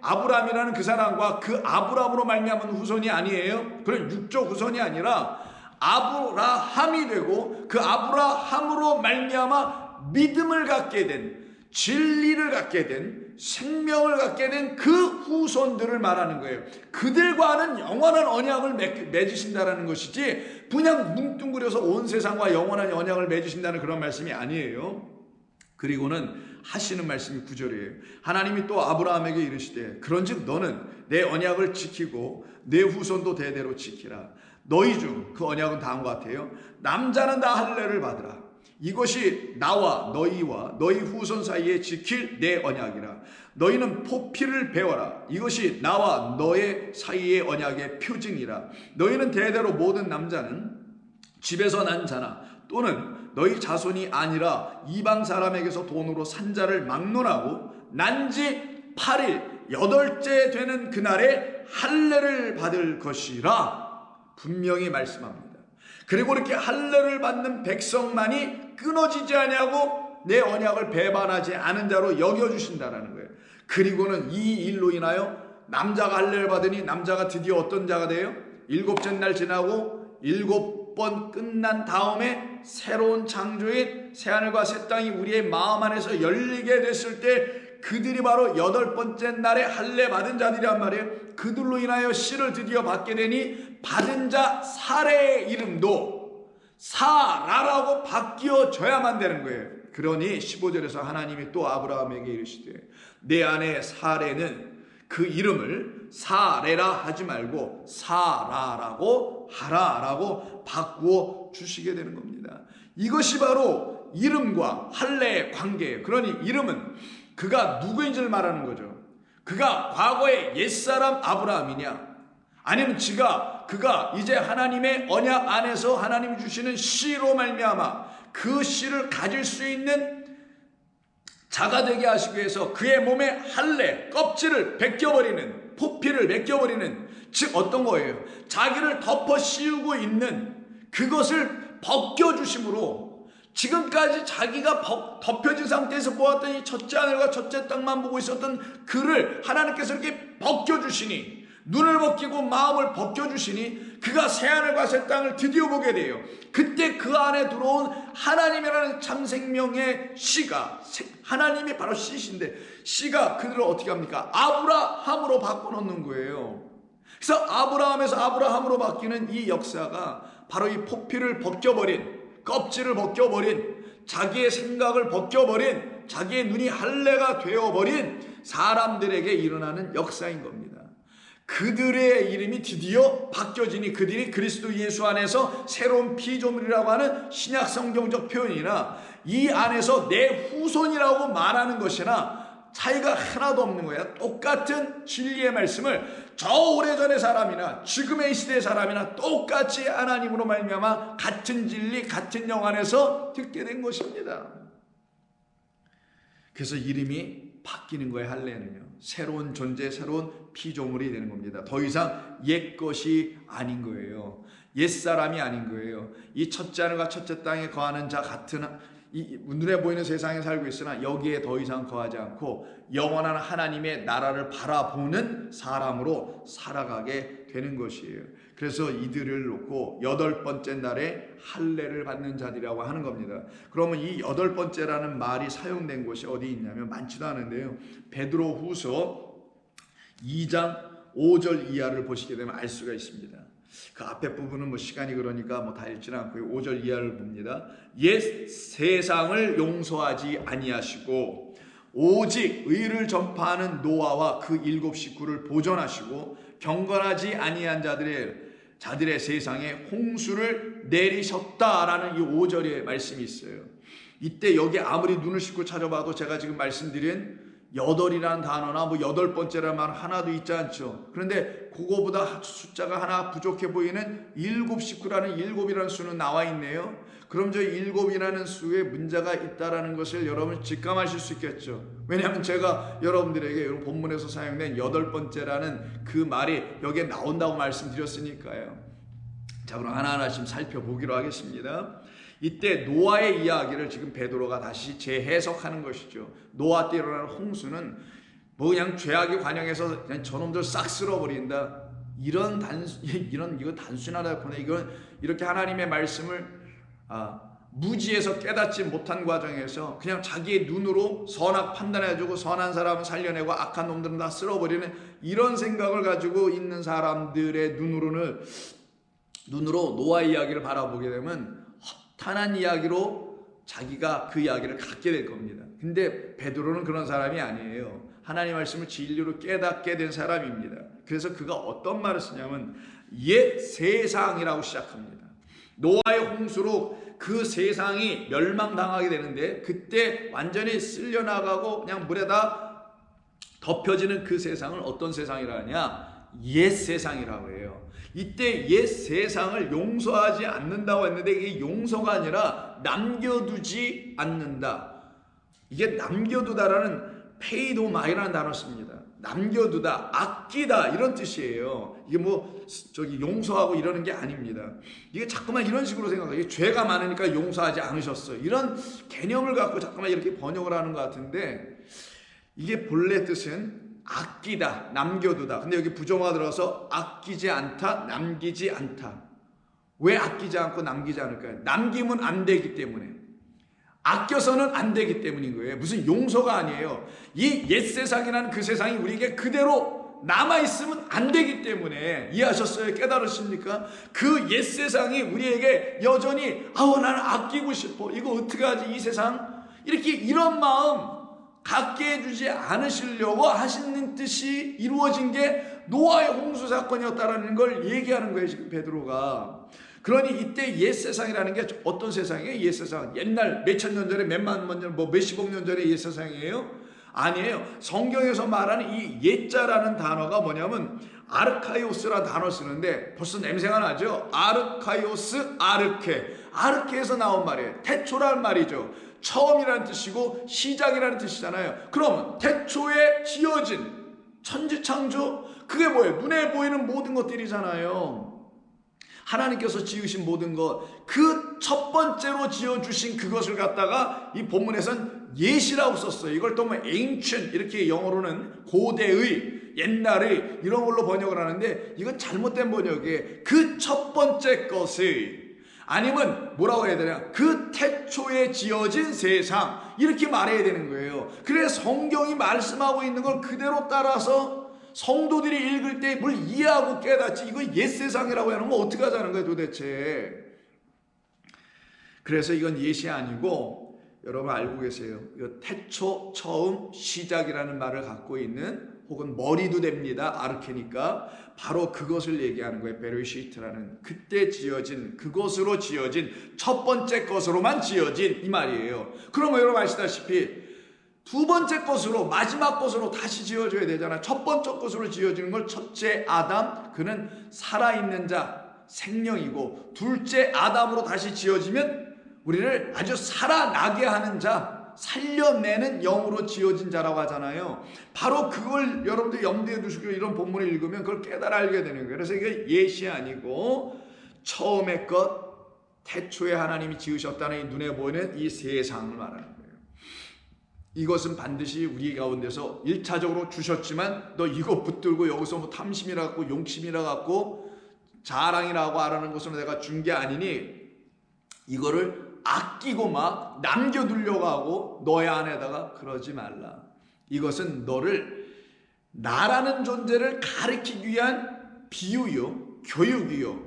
아브람이라는 그 사람과 그 아브람으로 말미암은 후손이 아니에요. 그런 육적 후손이 아니라 아브라함이 되고 그 아브라함으로 말미암아 믿음을 갖게 된, 진리를 갖게 된, 생명을 갖게 된 그 후손들을 말하는 거예요. 그들과는 영원한 언약을 맺으신다라는 것이지 그냥 뭉뚱그려서 온 세상과 영원한 언약을 맺으신다는 그런 말씀이 아니에요. 그리고는 하시는 말씀이 9절이에요. 하나님이 또 아브라함에게 이르시되 그런즉 너는 내 언약을 지키고 내 후손도 대대로 지키라. 너희 중, 그 언약은 다음과 같아요. 남자는 다 할례를 받으라. 이것이 나와 너희와 너희 후손 사이에 지킬 내 언약이라. 너희는 포피를 배워라. 이것이 나와 너의 사이의 언약의 표징이라. 너희는 대대로 모든 남자는 집에서 난 자나 또는 너희 자손이 아니라 이방 사람에게서 돈으로 산 자를 막론하고 난지 8일 8째 되는 그날에 할례를 받을 것이라 분명히 말씀합니다. 그리고 이렇게 할례를 받는 백성만이 끊어지지 아니하고 내 언약을 배반하지 않은 자로 여겨주신다라는 거예요. 그리고는 이 일로 인하여 남자가 할례를 받으니 남자가 드디어 어떤 자가 돼요? 7째 날 지나고 7번 끝난 다음에 새로운 창조인 새하늘과 새 땅이 우리의 마음 안에서 열리게 됐을 때 그들이 바로 8번째 날에 할례 받은 자들이란 말이에요. 그들로 인하여 씨를 드디어 받게 되니 받은 자 사레의 이름도 사라라고 바뀌어져야만 되는 거예요. 그러니 15절에서 하나님이 또 아브라함에게 이르시되 내 아내 사레는 그 이름을 사레라 하지 말고 사라라고 하라라고 바꾸어 주시게 되는 겁니다. 이것이 바로 이름과 할례의 관계예요. 그러니 이름은 그가 누구인지를 말하는 거죠. 그가 과거의 옛사람 아브라함이냐, 아니면 그가 이제 하나님의 언약 안에서 하나님이 주시는 씨로 말미암아 그 씨를 가질 수 있는 자가 되게 하시기 위해서 그의 몸에 할례, 껍질을 벗겨버리는, 포피를 벗겨버리는, 즉 어떤 거예요? 자기를 덮어 씌우고 있는 그것을 벗겨주심으로 지금까지 자기가 덮여진 상태에서 보았더니 첫째 하늘과 첫째 땅만 보고 있었던 그를 하나님께서 이렇게 벗겨주시니, 눈을 벗기고 마음을 벗겨주시니 그가 새하늘과 새 땅을 드디어 보게 돼요. 그때 그 안에 들어온 하나님이라는 참 생명의 씨가, 하나님이 바로 씨신데 씨가 그들을 어떻게 합니까? 아브라함으로 바꿔놓는 거예요. 그래서 아브라함에서 아브라함으로 바뀌는 이 역사가 바로 이 포피를 벗겨버린, 껍질을 벗겨버린, 자기의 생각을 벗겨버린, 자기의 눈이 할례가 되어버린 사람들에게 일어나는 역사인 겁니다. 그들의 이름이 드디어 바뀌어지니 그들이 그리스도 예수 안에서 새로운 피조물이라고 하는 신약 성경적 표현이나 이 안에서 내 후손이라고 말하는 것이나 차이가 하나도 없는 거야. 똑같은 진리의 말씀을 저 오래전의 사람이나 지금의 시대의 사람이나 똑같이 하나님으로 말미암아 같은 진리, 같은 영 안에서 듣게 된 것입니다. 그래서 이름이 바뀌는 거예요. 할례는요. 새로운 존재, 새로운 피조물이 되는 겁니다. 더 이상 옛 것이 아닌 거예요. 옛 사람이 아닌 거예요. 이 첫째 하늘과 첫째 땅에 거하는 자 같은 이 눈에 보이는 세상에 살고 있으나 여기에 더 이상 거하지 않고 영원한 하나님의 나라를 바라보는 사람으로 살아가게 되는 것이에요. 그래서 이들을 놓고 8번째 날에 할례를 받는 자들이라고 하는 겁니다. 그러면 이 8번째라는 말이 사용된 곳이 어디 있냐면 많지도 않은데요. 베드로후서 2장 5절 이하를 보시게 되면 알 수가 있습니다. 그 앞에 부분은 뭐 시간이 그러니까 다 읽지는 않고요. 5절 이하를 봅니다. 옛 세상을 용서하지 아니하시고 오직 의를 전파하는 노아와 그 7 식구를 보존하시고 경건하지 아니한 자들의 세상에 홍수를 내리셨다라는 이 5절의 말씀이 있어요. 이때 여기 아무리 눈을 씻고 찾아봐도 제가 지금 말씀드린 8이라는 단어나 8번째라는 말 하나도 있지 않죠. 그런데 그거보다 숫자가 하나 부족해 보이는 7 식구라는 7이라는 수는 나와 있네요. 그럼 저 7이라는 수에 문제가 있다라는 것을 여러분 직감하실 수 있겠죠. 왜냐하면 제가 여러분들에게 여러분 본문에서 사용된 8번째라는 그 말이 여기에 나온다고 말씀드렸으니까요. 자, 그럼 하나하나씩 살펴보기로 하겠습니다. 이때 노아의 이야기를 지금 베드로가 다시 재해석하는 것이죠. 노아 때 일어나는 홍수는 뭐 그냥 죄악의 관영에서 그냥 저놈들 싹 쓸어버린다, 이거 단순하다 보네. 이건 이렇게 하나님의 말씀을 무지해서 깨닫지 못한 과정에서 그냥 자기의 눈으로 선악 판단해주고 선한 사람은 살려내고 악한 놈들은 다 쓸어버리는 이런 생각을 가지고 있는 사람들의 눈으로 노아 이야기를 바라보게 되면 허탄한 이야기로 자기가 그 이야기를 갖게 될 겁니다. 근데 베드로는 그런 사람이 아니에요. 하나님 말씀을 진리로 깨닫게 된 사람입니다. 그래서 그가 어떤 말을 쓰냐면 옛 세상이라고 시작합니다. 노아의 홍수로 그 세상이 멸망당하게 되는데 그때 완전히 쓸려나가고 그냥 물에다 덮여지는 그 세상을 어떤 세상이라 하냐? 옛 세상이라고 해요. 이때 옛 세상을 용서하지 않는다고 했는데 이게 용서가 아니라 남겨두지 않는다. 이게 남겨두다라는 페이도마이라는 단어를 씁니다. 남겨두다, 아끼다 이런 뜻이에요. 이게 용서하고 이러는 게 아닙니다. 이게 자꾸만 이런 식으로 생각해요. 죄가 많으니까 용서하지 않으셨어. 이런 개념을 갖고 자꾸만 이렇게 번역을 하는 것 같은데 이게 본래 뜻은 아끼다, 남겨두다. 근데 여기 부정어가 들어서 아끼지 않다, 남기지 않다. 왜 아끼지 않고 남기지 않을까요? 남기면 안 되기 때문에. 아껴서는 안 되기 때문인 거예요. 무슨 용서가 아니에요. 이 옛 세상이라는 그 세상이 우리에게 그대로 남아있으면 안 되기 때문에. 이해하셨어요? 깨달으십니까? 그 옛 세상이 우리에게 여전히 나는 아끼고 싶어. 이거 어떻게 하지? 이 세상? 이런 마음 갖게 해주지 않으시려고 하시는 뜻이 이루어진 게 노아의 홍수 사건이었다라는 걸 얘기하는 거예요. 지금 베드로가. 그러니 이때 옛 세상이라는 게 어떤 세상이에요? 옛 세상 옛날 몇천 년 전에 몇만 년 몇십억 년 전에 옛 세상이에요? 아니에요. 성경에서 말하는 이 옛자라는 단어가 뭐냐면 아르카이오스라는 단어를 쓰는데 벌써 냄새가 나죠? 아르카이오스, 아르케에서 나온 말이에요. 태초라는 말이죠. 처음이라는 뜻이고 시작이라는 뜻이잖아요. 그러면 태초에 지어진 천지창조, 그게 뭐예요? 눈에 보이는 모든 것들이잖아요. 하나님께서 지으신 모든 것, 그 첫 번째로 지어주신 그것을 갖다가 이 본문에서는 옛이라고 썼어요. 이걸 또 ancient 이렇게 영어로는 고대의, 옛날의 이런 걸로 번역을 하는데 이건 잘못된 번역이에요. 그 첫 번째 것의, 아니면 뭐라고 해야 되냐, 그 태초에 지어진 세상, 이렇게 말해야 되는 거예요. 그래서 성경이 말씀하고 있는 걸 그대로 따라서 성도들이 읽을 때 뭘 이해하고 깨닫지, 이거 옛 세상이라고 하는 거 어떻게 하자는 거예요 도대체. 그래서 이건 옛이 아니고 여러분 알고 계세요. 이거 태초, 처음, 시작이라는 말을 갖고 있는, 혹은 머리도 됩니다. 아르케니까 바로 그것을 얘기하는 거예요. 베르시트라는, 그때 지어진, 그것으로 지어진, 첫 번째 것으로만 지어진 이 말이에요. 그러면 여러분 아시다시피 두 번째 것으로, 마지막 것으로 다시 지어줘야 되잖아요. 첫 번째 것으로 지어지는 걸 첫째 아담, 그는 살아있는 자, 생명이고, 둘째 아담으로 다시 지어지면 우리를 아주 살아나게 하는 자, 살려내는 영으로 지어진 자라고 하잖아요. 바로 그걸 여러분들 염두에 두시고 이런 본문을 읽으면 그걸 깨달아 알게 되는 거예요. 그래서 이게 옛이 아니고 처음의 것, 태초에 하나님이 지으셨다는 이 눈에 보이는 이 세상을 말하는 거예요. 이것은 반드시 우리 가운데서 1차적으로 주셨지만 너 이거 붙들고 여기서 탐심이라 갖고 용심이라 갖고 자랑이라고 하라는 것으로 내가 준 게 아니니 이거를 아끼고 막 남겨두려고 하고 너의 안에다가 그러지 말라. 이것은 너를 나라는 존재를 가르치기 위한 비유요, 교육이요,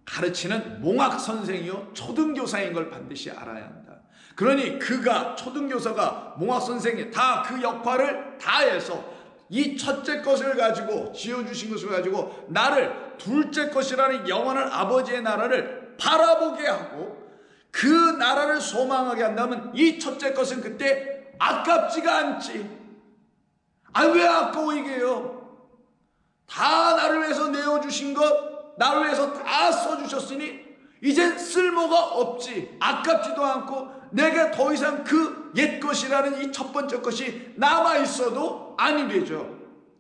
가르치는 몽학 선생이요, 초등교사인 걸 반드시 알아야 한다. 그러니 그가, 초등교사가, 몽학 선생이 다 그 역할을 다해서 이 첫째 것을 가지고, 지어주신 것을 가지고 나를 둘째 것이라는 영원한 아버지의 나라를 바라보게 하고 그 나라를 소망하게 한다면 이 첫째 것은 그때 아깝지가 않지. 왜 아까워이게요? 다 나를 위해서 내어주신 것, 나를 위해서 다 써주셨으니 이젠 쓸모가 없지. 아깝지도 않고 내게 더 이상 그 옛 것이라는 이 첫 번째 것이 남아있어도 아니 되죠.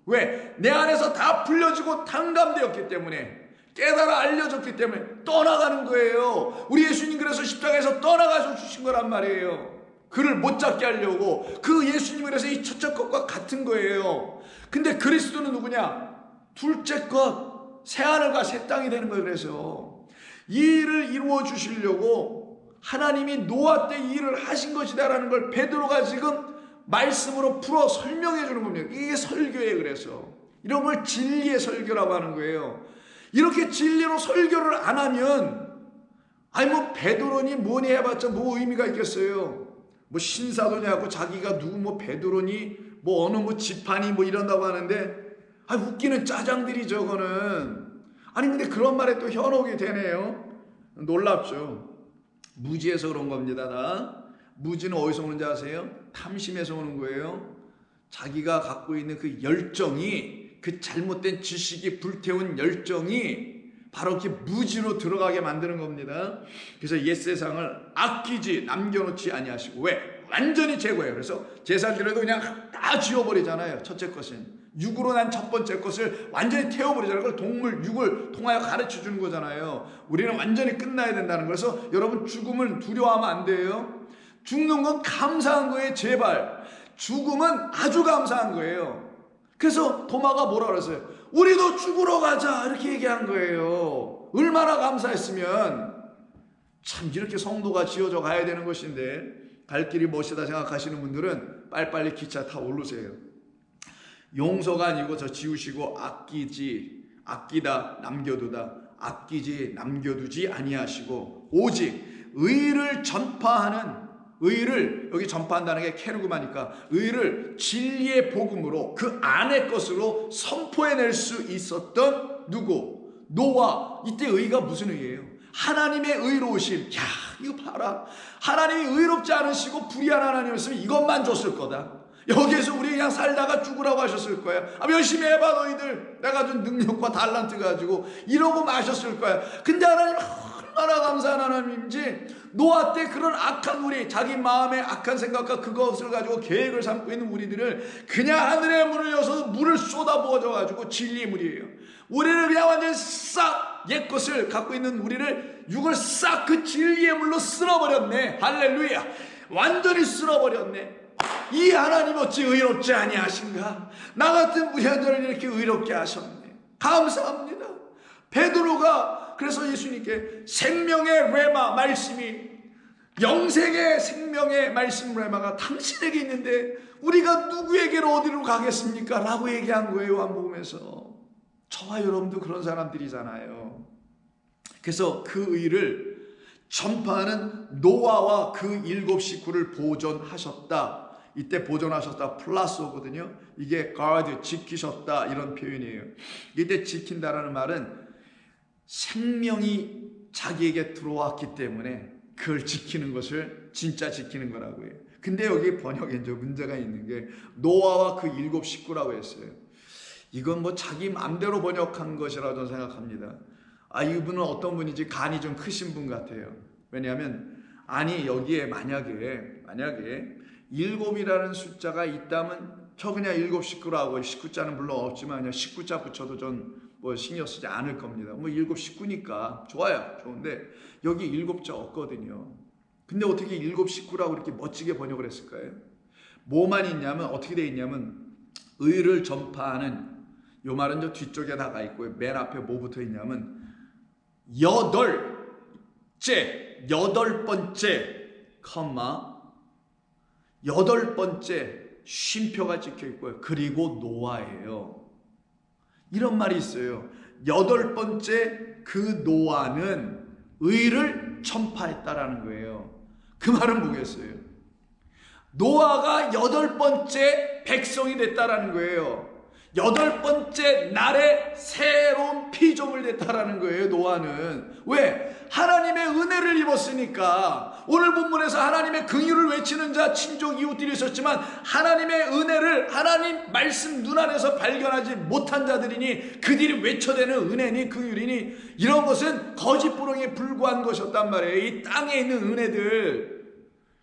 왜? 내 안에서 다 풀려지고 탕감되었기 때문에, 깨달아 알려졌기 때문에 떠나가는 거예요. 우리 예수님 그래서 십자가에서 떠나가서 주신 거란 말이에요. 그를 못 잡게 하려고. 그 예수님 그래서 이 첫째 것과 같은 거예요. 근데 그리스도는 누구냐? 둘째 것, 새하늘과 새 땅이 되는 거예요. 그래서 이 일을 이루어 주시려고 하나님이 노아 때 이 일을 하신 것이다라는 걸 베드로가 지금 말씀으로 풀어 설명해 주는 겁니다. 이게 설교예요. 그래서 이런 걸 진리의 설교라고 하는 거예요. 이렇게 진리로 설교를 안 하면 아니 뭐 베드로니 뭐니 해봤자 뭐 의미가 있겠어요. 뭐 신사도냐고 자기가 누구 뭐 베드로니 뭐 어느 뭐 지파니 뭐 이런다고 하는데 아 웃기는 짜장들이죠. 저거는 아니 근데 그런 말에 또 현혹이 되네요. 놀랍죠. 무지에서 그런 겁니다. 다 무지는 어디서 오는지 아세요? 탐심에서 오는 거예요. 자기가 갖고 있는 그 열정이, 그 잘못된 지식이 불태운 열정이 바로 이렇게 무지로 들어가게 만드는 겁니다. 그래서 옛 세상을 아끼지 남겨놓지 아니하시고, 왜? 완전히 제거해요. 그래서 제사드려도 그냥 다 지워버리잖아요. 첫째 것은 육으로 난 첫 번째 것을 완전히 태워버리잖아요. 그걸 동물 육을 통하여 가르쳐 주는 거잖아요. 우리는 완전히 끝나야 된다는 거예요. 그래서 여러분 죽음을 두려워하면 안 돼요. 죽는 건 감사한 거예요. 제발 죽음은 아주 감사한 거예요. 그래서 도마가 뭐라 그랬어요? 우리도 죽으러 가자 이렇게 얘기한 거예요. 얼마나 감사했으면. 참 이렇게 성도가 지어져 가야 되는 것인데 갈 길이 멋이다 생각하시는 분들은 빨리빨리 기차 타 오르세요. 용서가 아니고 저 지우시고 아끼다 남겨두다, 아끼지 남겨두지 아니하시고 오직 의를 전파하는, 의를 여기 전파한다는 게 케르그마니까 의를 진리의 복음으로 그 안의 것으로 선포해낼 수 있었던 누구? 노아. 이때 의가 무슨 의예요? 하나님의 의로우심. 야 이거 봐라, 하나님이 의롭지 않으시고 불의한 하나님이었으면 이것만 줬을 거다. 여기에서 우리 그냥 살다가 죽으라고 하셨을 거야. 열심히 해봐 너희들, 내가 준 능력과 달란트 가지고 이러고 마셨을 거야. 근데 하나님 얼마나 감사한 하나님인지 노아 때 그런 악한 우리, 자기 마음의 악한 생각과 그것을 가지고 계획을 삼고 있는 우리들을 그냥 하늘의 문을 여서 물을 쏟아부어줘 가지고 진리의 물이에요. 우리를 그냥 완전히 싹 옛것을 갖고 있는 우리를 육을 싹 그 진리의 물로 쓸어버렸네. 할렐루야. 완전히 쓸어버렸네. 이 하나님 어찌 의롭지 아니하신가? 나 같은 무현자를 이렇게 의롭게 하셨네. 감사합니다. 베드로가 그래서 예수님께 생명의 레마 말씀이, 영생의 생명의 말씀 레마가 당신에게 있는데 우리가 누구에게로 어디로 가겠습니까? 라고 얘기한 거예요. 요한복음에서. 저와 여러분도 그런 사람들이잖아요. 그래서 그 의를 전파하는 노아와 그 7 식구를 보존하셨다. 이때 보존하셨다 플러스거든요. 이게 guard, 지키셨다 이런 표현이에요. 이때 지킨다라는 말은 생명이 자기에게 들어왔기 때문에 그걸 지키는 것을 진짜 지키는 거라고 해요. 근데 여기 번역에 이제 문제가 있는 게 노아와 그 7 식구라고 했어요. 이건 뭐 자기 마음대로 번역한 것이라고 저는 생각합니다. 이분은 어떤 분인지 간이 좀 크신 분 같아요. 왜냐하면 아니 여기에 만약에 7이라는 숫자가 있다면 저 그냥 7 식구라고, 식구자는 물론 없지만 그냥 식구자 붙여도 전 뭐 신경 쓰지 않을 겁니다. 뭐 7 식구니까 좋아요. 좋은데 여기 7자 없거든요. 근데 어떻게 7 식구라고 이렇게 멋지게 번역을 했을까요? 뭐만 있냐면 어떻게 되어 있냐면 의를 전파하는, 요 말은 저 뒤쪽에 나가 있고요. 맨 앞에 뭐 붙어 있냐면 8번째 컴마 8번째 쉼표가 찍혀 있고요. 그리고 노아예요. 이런 말이 있어요. 8번째 그 노아는 의를 전파했다라는 거예요. 그 말은 뭐겠어요? 노아가 8번째 백성이 됐다라는 거예요. 8번째 날에 새로운 피조물 됐다라는 거예요. 노아는. 왜? 하나님의 은혜를 입었으니까. 오늘 본문에서 하나님의 긍휼을 외치는 자, 친족, 이웃들이 있었지만 하나님의 은혜를 하나님 말씀 눈 안에서 발견하지 못한 자들이니 그들이 외쳐대는 은혜니 긍휼이니 이런 것은 거짓부렁에 불과한 것이었단 말이에요. 이 땅에 있는 은혜들,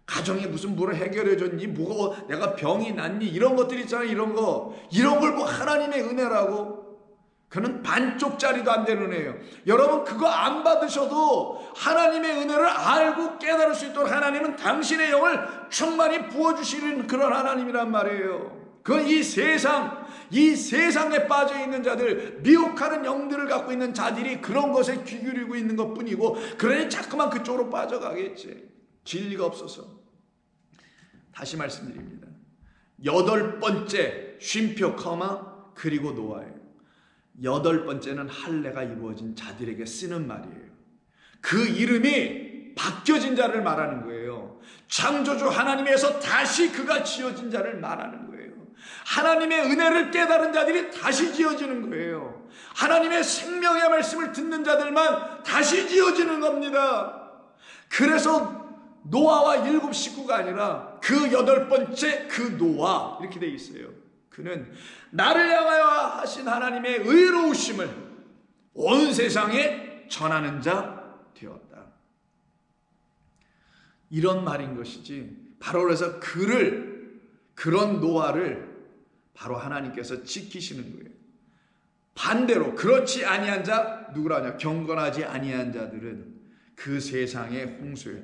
가정에 무슨 뭐를 해결해 줬니? 뭐가 내가 병이 났니? 이런 것들 있잖아요. 이런 걸 뭐 하나님의 은혜라고? 그는 반쪽짜리도 안 되는 은혜예요. 여러분 그거 안 받으셔도 하나님의 은혜를 알고 깨달을 수 있도록 하나님은 당신의 영을 충만히 부어주시는 그런 하나님이란 말이에요. 그건 이 세상에 빠져 있는 자들, 미혹하는 영들을 갖고 있는 자들이 그런 것에 귀 기울이고 있는 것 뿐이고, 그러니 자꾸만 그쪽으로 빠져가겠지. 진리가 없어서. 다시 말씀드립니다. 8번째 쉼표 커마 그리고 노아예요. 8번째는 할례가 이루어진 자들에게 쓰는 말이에요. 그 이름이 바뀌어진 자를 말하는 거예요. 창조주 하나님에서 다시 그가 지어진 자를 말하는 거예요. 하나님의 은혜를 깨달은 자들이 다시 지어지는 거예요. 하나님의 생명의 말씀을 듣는 자들만 다시 지어지는 겁니다. 그래서 노아와 7 식구가 아니라 그 8번째 그 노아 이렇게 돼 있어요. 그는 나를 향하여 하신 하나님의 의로우심을 온 세상에 전하는 자 되었다. 이런 말인 것이지. 바로 그래서 그런 노아를 바로 하나님께서 지키시는 거예요. 반대로 그렇지 아니한 자 누구라냐? 경건하지 아니한 자들은 그 세상의 홍수에,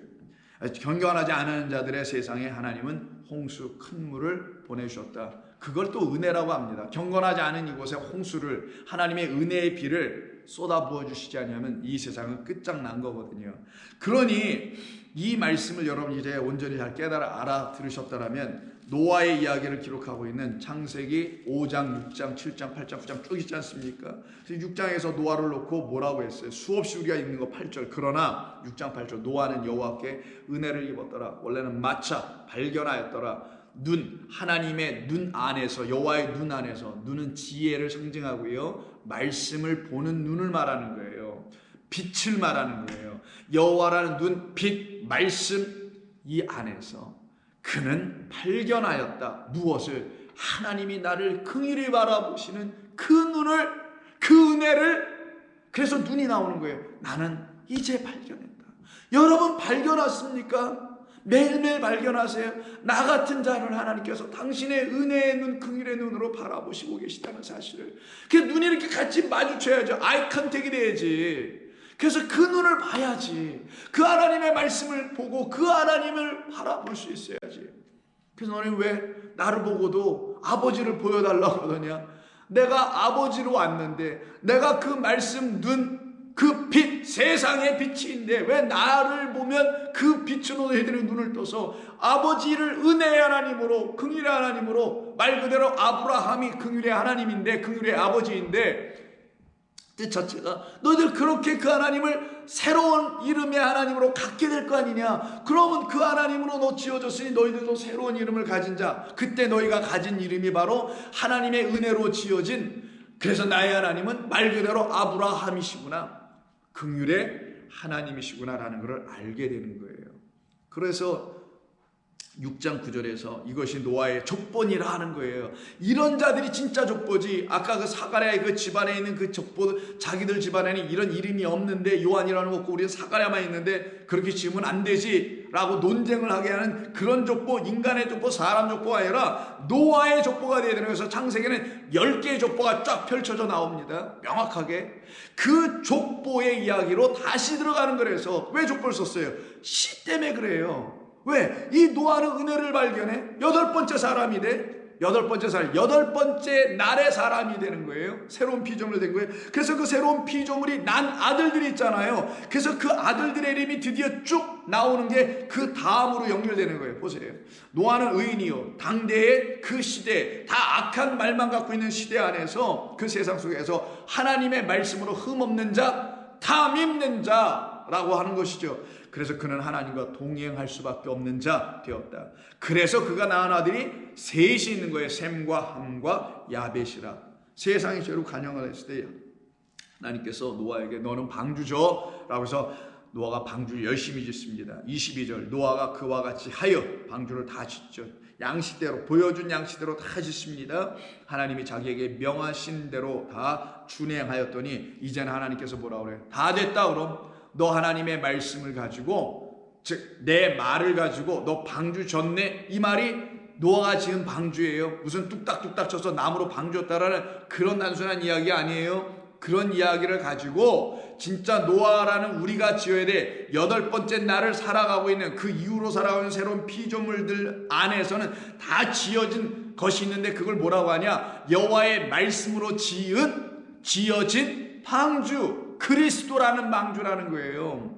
경건하지 않은 자들의 세상에 하나님은 홍수 큰 물을 보내주셨다. 그걸 또 은혜라고 합니다. 경건하지 않은 이곳에 홍수를, 하나님의 은혜의 비를 쏟아부어 주시지 않으면 이 세상은 끝장난 거거든요. 그러니 이 말씀을 여러분 이제 온전히 잘 깨달아 알아들으셨다면 노아의 이야기를 기록하고 있는 창세기 5장, 6장, 7장, 8장, 9장 쭉 있지 않습니까? 6장에서 노아를 놓고 뭐라고 했어요? 수없이 우리가 읽는 거 8절. 그러나 6장 8절 노아는 여호와께 은혜를 입었더라. 원래는 마차 발견하였더라. 눈, 하나님의 눈 안에서, 여호와의 눈 안에서, 눈은 지혜를 상징하고요, 말씀을 보는 눈을 말하는 거예요. 빛을 말하는 거예요. 여호와라는 눈, 빛, 말씀 이 안에서 그는 발견하였다. 무엇을? 하나님이 나를 긍휼히 바라보시는 그 눈을, 그 은혜를. 그래서 눈이 나오는 거예요. 나는 이제 발견했다. 여러분 발견하십니까? 매일매일 발견하세요. 나 같은 자를 하나님께서 당신의 은혜의 눈, 긍휼의 눈으로 바라보시고 계시다는 사실을. 그 눈이 이렇게 같이 마주쳐야죠. 아이 컨택이 돼야지. 그래서 그 눈을 봐야지. 그 하나님의 말씀을 보고 그 하나님을 바라볼 수 있어야지. 그래서 너는 왜 나를 보고도 아버지를 보여달라고 그러더냐? 내가 아버지로 왔는데, 내가 그 말씀 눈, 그 빛, 세상의 빛인데 왜 나를 보면 그 빛으로 너희들의 눈을 떠서 아버지를 은혜의 하나님으로, 긍휼의 하나님으로, 말 그대로 아브라함이 긍휼의 하나님인데, 긍휼의 아버지인데, 뜻 자체가 너희들 그렇게 그 하나님을 새로운 이름의 하나님으로 갖게 될 거 아니냐? 그러면 그 하나님으로 너 지어졌으니 너희들도 새로운 이름을 가진 자, 그때 너희가 가진 이름이 바로 하나님의 은혜로 지어진, 그래서 나의 하나님은 말 그대로 아브라함이시구나, 긍휼의 하나님이시구나라는 것을 알게 되는 거예요. 그래서 6장 9절에서 이것이 노아의 족보니라 하는 거예요. 이런 자들이 진짜 족보지. 아까 그 사가랴의 그 집안에 있는 그 족보, 자기들 집안에는 이런 이름이 없는데 요한이라는 거 없고 우리는 사가랴만 있는데 그렇게 지으면 안 되지 라고 논쟁을 하게 하는 그런 족보, 인간의 족보, 사람 족보가 아니라 노아의 족보가 되어야 되는 거예요. 창세기는 10개의 족보가 쫙 펼쳐져 나옵니다. 명확하게 그 족보의 이야기로 다시 들어가는 거라서. 왜 족보를 썼어요? 시 때문에 그래요. 왜? 이 노아는 은혜를 발견해 8번째 사람이 돼. 8번째 사람, 8번째 날의 사람이 되는 거예요. 새로운 피조물이 된 거예요. 그래서 그 새로운 피조물이 난 아들들이 있잖아요. 그래서 그 아들들의 이름이 드디어 쭉 나오는 게 그 다음으로 연결되는 거예요. 보세요. 노아는 의인이요, 당대의 그 시대, 다 악한 말만 갖고 있는 시대 안에서, 그 세상 속에서 하나님의 말씀으로 흠없는 자, 다 믿는 자라고 하는 것이죠. 그래서 그는 하나님과 동행할 수밖에 없는 자 되었다. 그래서 그가 낳은 아들이 셋이 있는 거예요. 셈과 함과 야벳이라. 세상이 죄로 간영을 했을 때 하나님께서 노아에게 너는 방주 줘 라고 해서 노아가 방주를 열심히 짓습니다. 22절 노아가 그와 같이 하여 방주를 다 짓죠. 양식대로, 보여준 양식대로 다 짓습니다. 하나님이 자기에게 명하신 대로 다 준행하였더니 이제는 하나님께서 뭐라고 그래요? 다 됐다. 그럼 너 하나님의 말씀을 가지고, 즉 내 말을 가지고 너 방주 졌네. 이 말이 노아가 지은 방주예요. 무슨 뚝딱뚝딱 쳐서 나무로 방주였다라는 그런 단순한 이야기 아니에요. 그런 이야기를 가지고 진짜 노아라는 우리가 지어야 될 8번째 날을 살아가고 있는, 그 이후로 살아가는 새로운 피조물들 안에서는 다 지어진 것이 있는데 그걸 뭐라고 하냐? 여호와의 말씀으로 지어진 방주, 그리스도라는 방주라는 거예요.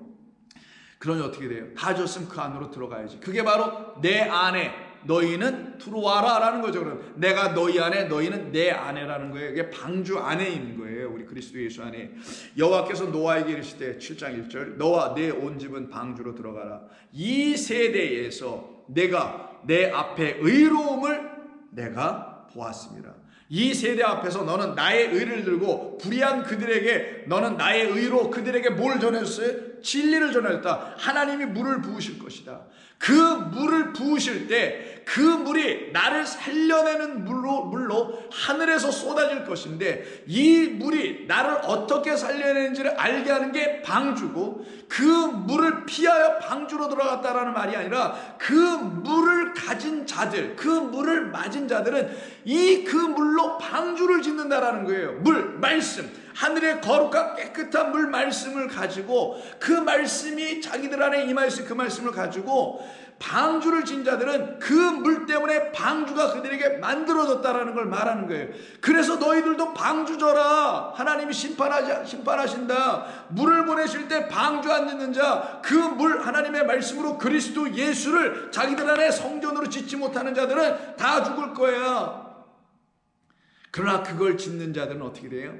그러니 어떻게 돼요? 다 줬으면 그 안으로 들어가야지. 그게 바로 내 안에 너희는 들어와라 라는 거죠. 그럼 내가 너희 안에, 너희는 내 안에라는 거예요. 이게 방주 안에 있는 거예요. 우리 그리스도 예수 안에. 여호와께서 노아에게 이르시되 7장 1절 너와 내 온 집은 방주로 들어가라. 이 세대에서 내가 내 앞에 의로움을 내가 보았습니다. 이 세대 앞에서 너는 나의 의를 들고 불의한 그들에게 너는 나의 의로 그들에게 뭘 전했어요? 진리를 전했다. 하나님이 물을 부으실 것이다. 그 물을 부으실 때 그 물이 나를 살려내는 물로 하늘에서 쏟아질 것인데, 이 물이 나를 어떻게 살려내는지를 알게 하는 게 방주고, 그 물을 피하여 방주로 들어갔다라는 말이 아니라 그 물을 가진 자들, 그 물을 맞은 자들은 그 물로 방주를 짓는다라는 거예요. 물, 말씀, 하늘의 거룩한 깨끗한 물 말씀을 가지고, 그 말씀이 자기들 안에 임하였을 그 말씀을 가지고 방주를 진 자들은 그 물 때문에 방주가 그들에게 만들어졌다라는 걸 말하는 거예요. 그래서 너희들도 방주져라. 하나님이 심판하신다. 물을 보내실 때 방주 안 짓는 자, 그 물 하나님의 말씀으로 그리스도 예수를 자기들 안에 성전으로 짓지 못하는 자들은 다 죽을 거야. 그러나 그걸 짓는 자들은 어떻게 돼요?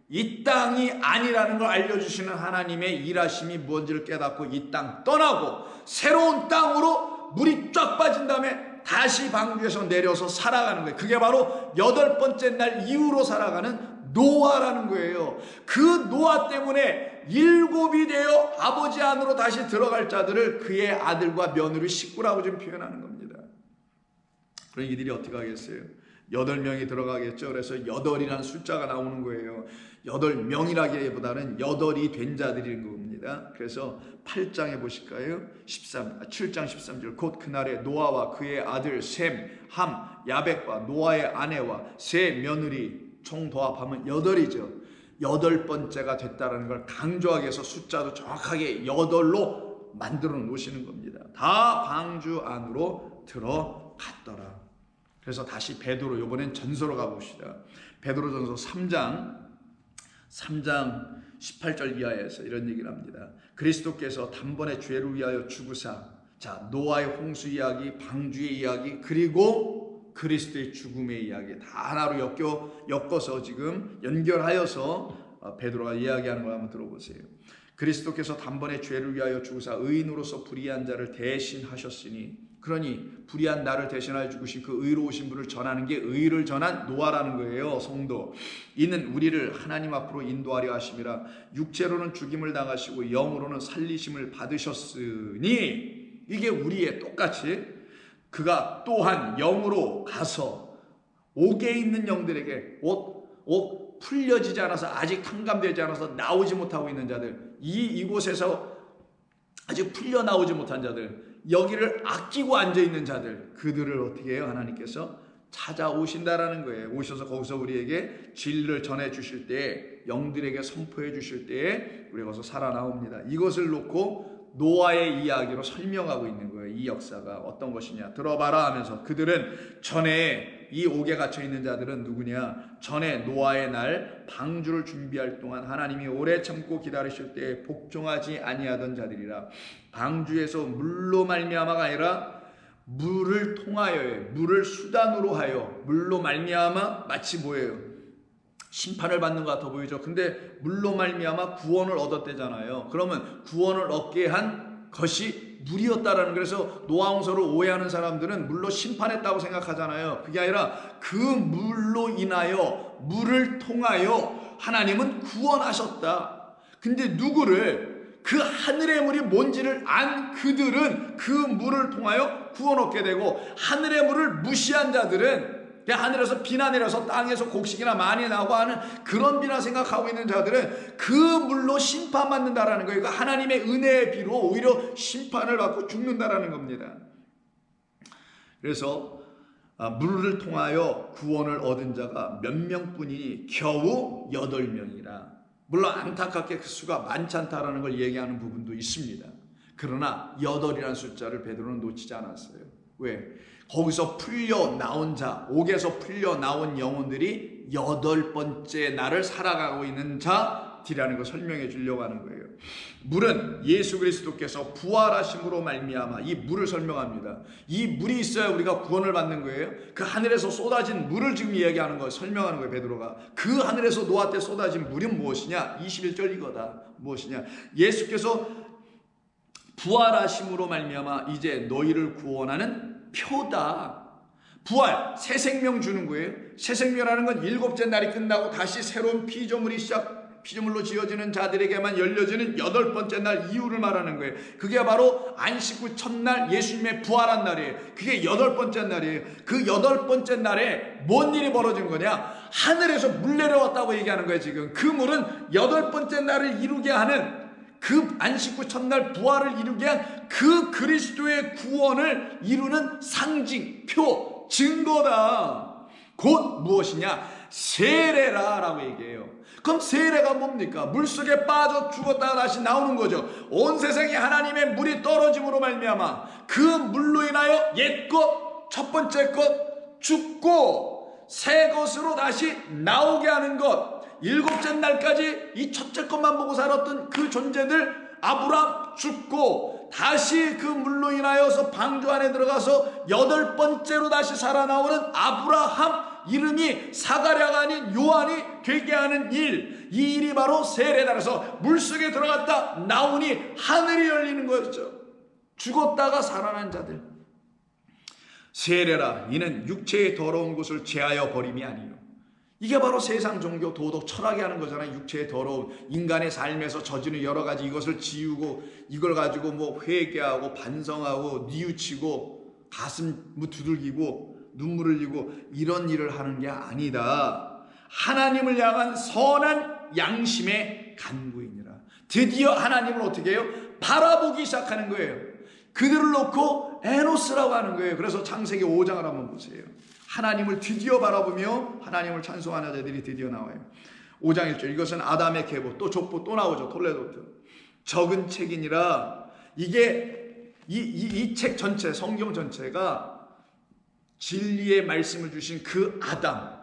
이 땅이 아니라는 걸 알려주시는 하나님의 일하심이 뭔지를 깨닫고 이 땅 떠나고 새로운 땅으로 물이 쫙 빠진 다음에 다시 방주에서 내려서 살아가는 거예요. 그게 바로 8번째 날 이후로 살아가는 노아라는 거예요. 그 노아 때문에 7이 되어 아버지 안으로 다시 들어갈 자들을 그의 아들과 며느리 식구라고 좀 표현하는 겁니다. 그럼 이들이 어떻게 하겠어요? 8명이 들어가겠죠. 그래서 8이라는 숫자가 나오는 거예요. 8명이라기보다는 8이 된 자들인 겁니다. 그래서 8장에 보실까요? 7장 13절 곧 그날에 노아와 그의 아들 셈, 함, 야벳과 노아의 아내와 세 며느리 총 도합하면 8이죠. 8번째가 됐다는 걸 강조하기 위해서 숫자도 정확하게 8로 만들어 놓으시는 겁니다. 다 방주 안으로 들어갔더라. 그래서 다시 베드로, 이번엔 전서로 가봅시다. 베드로전서 3장 18절 이하에서 이런 얘기를 합니다. 그리스도께서 단번에 죄를 위하여 죽으사, 자, 노아의 홍수 이야기, 방주의 이야기, 그리고 그리스도의 죽음의 이야기 다 하나로 엮어서 지금 연결하여서 베드로가 이야기하는 걸 한번 들어보세요. 그리스도께서 단번에 죄를 위하여 죽으사 의인으로서 불의한 자를 대신하셨으니, 그러니 불의한 나를 대신하여 죽으신 그 의로우신 분을 전하는 게 의를 전한 노아라는 거예요. 성도. 이는 우리를 하나님 앞으로 인도하려 하심이라. 육체로는 죽임을 당하시고 영으로는 살리심을 받으셨으니, 이게 우리의 똑같이 그가 또한 영으로 가서 옥에 있는 영들에게 옷 풀려지지 않아서 아직 탕감되지 않아서 나오지 못하고 있는 자들, 이곳에서 아직 풀려 나오지 못한 자들, 여기를 아끼고 앉아있는 자들, 그들을 어떻게 해요? 하나님께서 찾아오신다라는 거예요. 오셔서 거기서 우리에게 진리를 전해 주실 때, 영들에게 선포해 주실 때에 우리가 거기서 살아나옵니다. 이것을 놓고 노아의 이야기로 설명하고 있는 거예요. 이 역사가 어떤 것이냐, 들어봐라 하면서, 그들은 전에 이 옥에 갇혀 있는 자들은 누구냐? 전에 노아의 날 방주를 준비할 동안 하나님이 오래 참고 기다리실 때에 복종하지 아니하던 자들이라. 방주에서 물로 말미암아가 아니라 물을 통하여요. 물을 수단으로 하여, 물로 말미암아 마치 뭐예요? 심판을 받는 것 같아 보이죠. 근데 물로 말미암아 구원을 얻었대잖아요. 그러면 구원을 얻게 한 것이 물이었다라는, 그래서 노아홍수를 오해하는 사람들은 물로 심판했다고 생각하잖아요. 그게 아니라 그 물로 인하여, 물을 통하여 하나님은 구원하셨다. 근데 누구를? 그 하늘의 물이 뭔지를 안 그들은 그 물을 통하여 구원 얻게 되고, 하늘의 물을 무시한 자들은, 하늘에서 비나 내려서 땅에서 곡식이나 많이 나고 하는 그런 비나 생각하고 있는 자들은 그 물로 심판받는다라는 거예요. 그러니까 하나님의 은혜의 비로 오히려 심판을 받고 죽는다라는 겁니다. 그래서 물을 통하여 구원을 얻은 자가 몇 명뿐이니 겨우 8명이라. 물론 안타깝게 그 수가 많지 않다라는 걸 얘기하는 부분도 있습니다. 그러나 8이라는 숫자를 베드로는 놓치지 않았어요. 왜? 거기서 풀려 나온 자, 옥에서 풀려 나온 영혼들이 8번째 날을 살아가고 있는 자들이라는 걸 설명해 주려고 하는 거예요. 물은 예수 그리스도께서 부활하심으로 말미암아 이 물을 설명합니다. 이 물이 있어야 우리가 구원을 받는 거예요. 그 하늘에서 쏟아진 물을 지금 이야기하는 거예요. 설명하는 거예요. 베드로가 그 하늘에서 노아 때 쏟아진 물이 무엇이냐? 21절 이거다. 무엇이냐? 예수께서 부활하심으로 말미암아 이제 너희를 구원하는 표다. 부활, 새 생명 주는 거예요. 새 생명이라는 건 7째 날이 끝나고 다시 새로운 피조물로 지어지는 자들에게만 열려지는 8번째 날 이후를 말하는 거예요. 그게 바로 안식 후 첫날 예수님의 부활한 날이에요. 그게 8번째 날이에요. 그 8번째 날에 뭔 일이 벌어진 거냐? 하늘에서 물 내려왔다고 얘기하는 거예요. 지금 그 물은 8번째 날을 이루게 하는, 그 안식 후 첫날 부활을 이루게 한 그 그리스도의 구원을 이루는 상징, 표, 증거다. 곧 무엇이냐? 세례라 라고 얘기해요. 그럼 세례가 뭡니까? 물속에 빠져 죽었다가 다시 나오는 거죠. 온 세상에 하나님의 물이 떨어짐으로 말미암아 그 물로 인하여 옛것, 첫 번째 것 죽고 새 것으로 다시 나오게 하는 것. 7째 날까지 이 첫째 것만 보고 살았던 그 존재들, 아브람 죽고 다시 그 물로 인하여서 방주 안에 들어가서 8번째로 다시 살아나오는 아브라함, 이름이 사가랴가 아닌 요한이 되게 하는 일, 이 일이 바로 세례다. 그래서 물속에 들어갔다 나오니 하늘이 열리는 거였죠. 죽었다가 살아난 자들. 세례라 이는 육체의 더러운 것을 제하여 버림이 아니요. 이게 바로 세상 종교, 도덕, 철학이 하는 거잖아요. 육체의 더러움, 인간의 삶에서 저지르는 여러 가지 이것을 지우고 이걸 가지고 뭐 회개하고 반성하고 뉘우치고 가슴 두들기고 눈물을 흘리고 이런 일을 하는 게 아니다. 하나님을 향한 선한 양심의 간구이니라. 드디어 하나님을 어떻게 해요? 바라보기 시작하는 거예요. 그들을 놓고 에노스라고 하는 거예요. 그래서 창세기 5장을 한번 보세요. 하나님을 드디어 바라보며 하나님을 찬송하는 자들이 드디어 나와요. 5장 1절. 이것은 아담의 계보, 또 족보, 또 나오죠. 톨레도트. 적은 책이니라. 이게 이 책 전체, 성경 전체가 진리의 말씀을 주신 그 아담,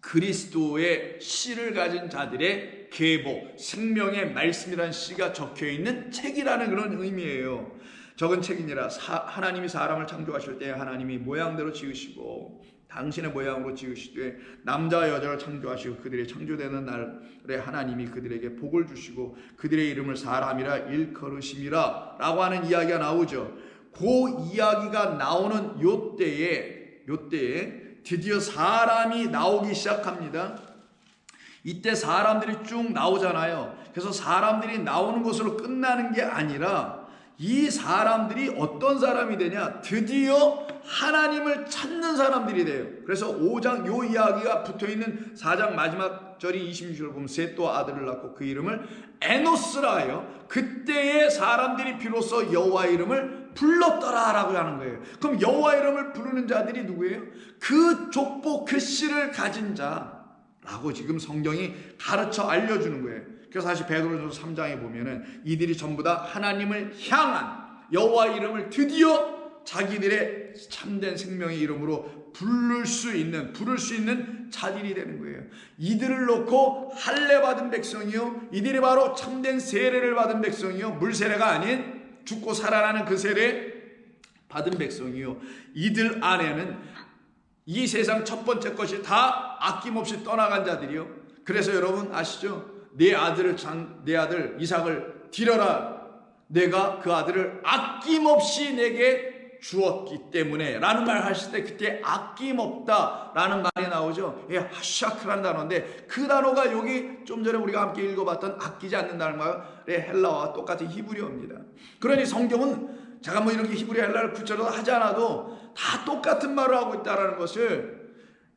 그리스도의 씨를 가진 자들의 계보, 생명의 말씀이라는 씨가 적혀있는 책이라는 그런 의미예요. 적은 책이니라. 하나님이 사람을 창조하실 때 하나님이 모양대로 지으시고 당신의 모양으로 지으시되 남자와 여자를 창조하시고 그들이 창조되는 날에 하나님이 그들에게 복을 주시고 그들의 이름을 사람이라 일컬으심이라 라고 하는 이야기가 나오죠. 그 이야기가 나오는 요때에 드디어 사람이 나오기 시작합니다. 이때 사람들이 쭉 나오잖아요. 그래서 사람들이 나오는 것으로 끝나는 게 아니라 이 사람들이 어떤 사람이 되냐? 드디어 하나님을 찾는 사람들이 돼요. 그래서 5장 요 이야기가 붙어있는 4장 마지막 절이 26절 보면 셋도 아들을 낳고 그 이름을 에노스라 해요. 그때의 사람들이 비로소 여호와 이름을 불렀더라 라고 하는 거예요. 그럼 여호와 이름을 부르는 자들이 누구예요? 그 족보, 그 씨를 가진 자라고 지금 성경이 가르쳐 알려주는 거예요. 그래서 다시 베드로전서 3장에 보면은 이들이 전부 다 하나님을 향한 여호와 이름을 드디어 자기들의 참된 생명의 이름으로 부를 수 있는 자들이 되는 거예요. 이들을 놓고 할례 받은 백성이요, 이들이 바로 참된 세례를 받은 백성이요, 물세례가 아닌 죽고 살아나는 그 세례 받은 백성이요, 이들 안에는 이 세상 첫 번째 것이 다 아낌없이 떠나간 자들이요. 그래서 여러분 아시죠? 내 아들 이삭을 드려라. 내가 그 아들을 아낌없이 내게 주었기 때문에 라는 말 하실 때 그때 아낌없다 라는 말이 나오죠. 예, 하샤크라는 단어인데 그 단어가 여기 좀 전에 우리가 함께 읽어봤던 아끼지 않는다는 말의 헬라어와 똑같은 히브리어입니다. 그러니 성경은 제가 뭐 이렇게 히브리 헬라를 구체적으로 하지 않아도 다 똑같은 말을 하고 있다는 것을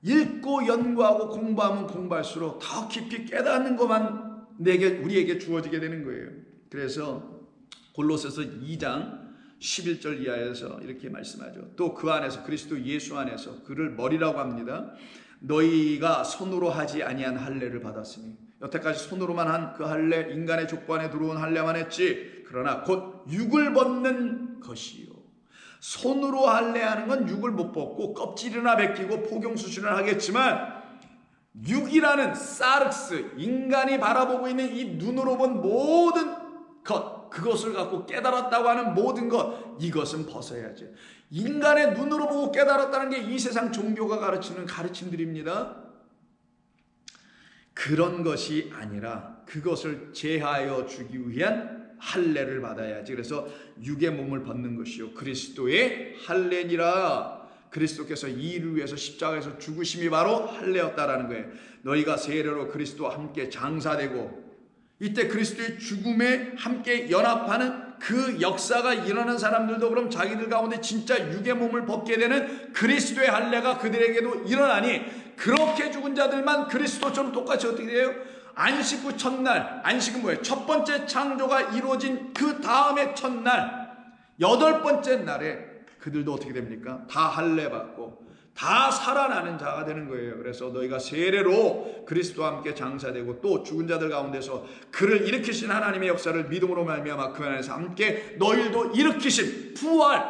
읽고 연구하고 공부하면 공부할수록 더 깊이 깨닫는 것만 우리에게 주어지게 되는 거예요. 그래서 골로새서 2장 11절 이하에서 이렇게 말씀하죠. 또 그 안에서 그리스도 예수 안에서 그를 머리라고 합니다. 너희가 손으로 하지 아니한 할례를 받았으니 여태까지 손으로만 한 그 할례, 인간의 족보 안에 들어온 할례만 했지. 그러나 곧 육을 벗는 것이요 손으로 할례하는 건 육을 못 벗고 껍질이나 벗기고 포경 수술을 하겠지만 육이라는 사르스, 인간이 바라보고 있는 이 눈으로 본 모든 것, 그것을 갖고 깨달았다고 하는 모든 것, 이것은 벗어야지. 인간의 눈으로 보고 깨달았다는 게 이 세상 종교가 가르치는 가르침들입니다. 그런 것이 아니라 그것을 제하여 주기 위한 할례를 받아야지. 그래서 육의 몸을 벗는 것이요 그리스도의 할례니라. 그리스도께서 이 일을 위해서 십자가에서 죽으심이 바로 할례였다라는 거예요. 너희가 세례로 그리스도와 함께 장사되고, 이때 그리스도의 죽음에 함께 연합하는 그 역사가 일어난 사람들도 그럼 자기들 가운데 진짜 육의 몸을 벗게 되는 그리스도의 할례가 그들에게도 일어나니, 그렇게 죽은 자들만 그리스도처럼 똑같이 어떻게 돼요? 안식 후 첫날, 안식은 뭐예요? 첫 번째 창조가 이루어진 그 다음에 첫날, 여덟 번째 날에 그들도 어떻게 됩니까? 다 할례 받고 다 살아나는 자가 되는 거예요. 그래서 너희가 세례로 그리스도와 함께 장사되고 또 죽은 자들 가운데서 그를 일으키신 하나님의 역사를 믿음으로 말미암아 그 안에서 함께 너희도 일으키신 부활,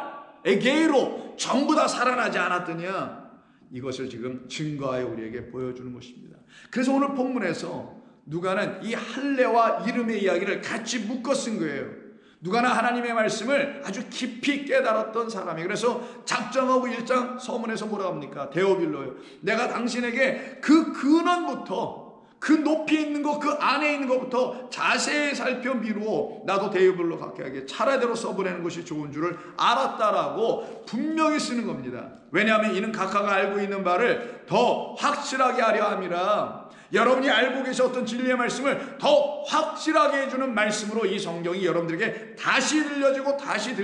에게이로 전부 다 살아나지 않았더냐? 이것을 지금 증거하여 우리에게 보여주는 것입니다. 그래서 오늘 본문에서 누가는 이 할례와 이름의 이야기를 같이 묶어 쓴 거예요. 누가는 하나님의 말씀을 아주 깊이 깨달았던 사람이, 그래서 작정하고 1장 서문에서 뭐라 합니까? 데오빌로요. 내가 당신에게 그 근원부터, 그 높이 있는 것, 그 안에 있는 것부터 자세히 살펴 미루어 나도 데오빌로 갖게 하게 차례대로 써보내는 것이 좋은 줄을 알았다라고 분명히 쓰는 겁니다. 왜냐하면 이는 각하가 알고 있는 바를 더 확실하게 하려 함이라. 여러분이 알고 계셨던 진리의 말씀을 더 확실하게 해주는 말씀으로 이 성경이 여러분들에게 다시 들려지고 다시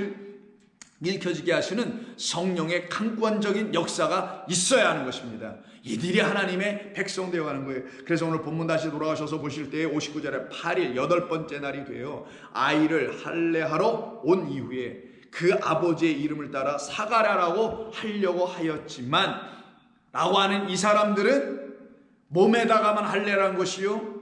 읽혀지게 하시는 성령의 강권적인 역사가 있어야 하는 것입니다. 이들이 하나님의 백성 되어가는 거예요. 그래서 오늘 본문 다시 돌아가셔서 보실 때 59절에 8일 여덟 번째 날이 되어 아이를 할례하러 온 이후에 그 아버지의 이름을 따라 사가랴라고 하려고 하였지만 라고 하는 이 사람들은 몸에다가만 할례라는 것이요,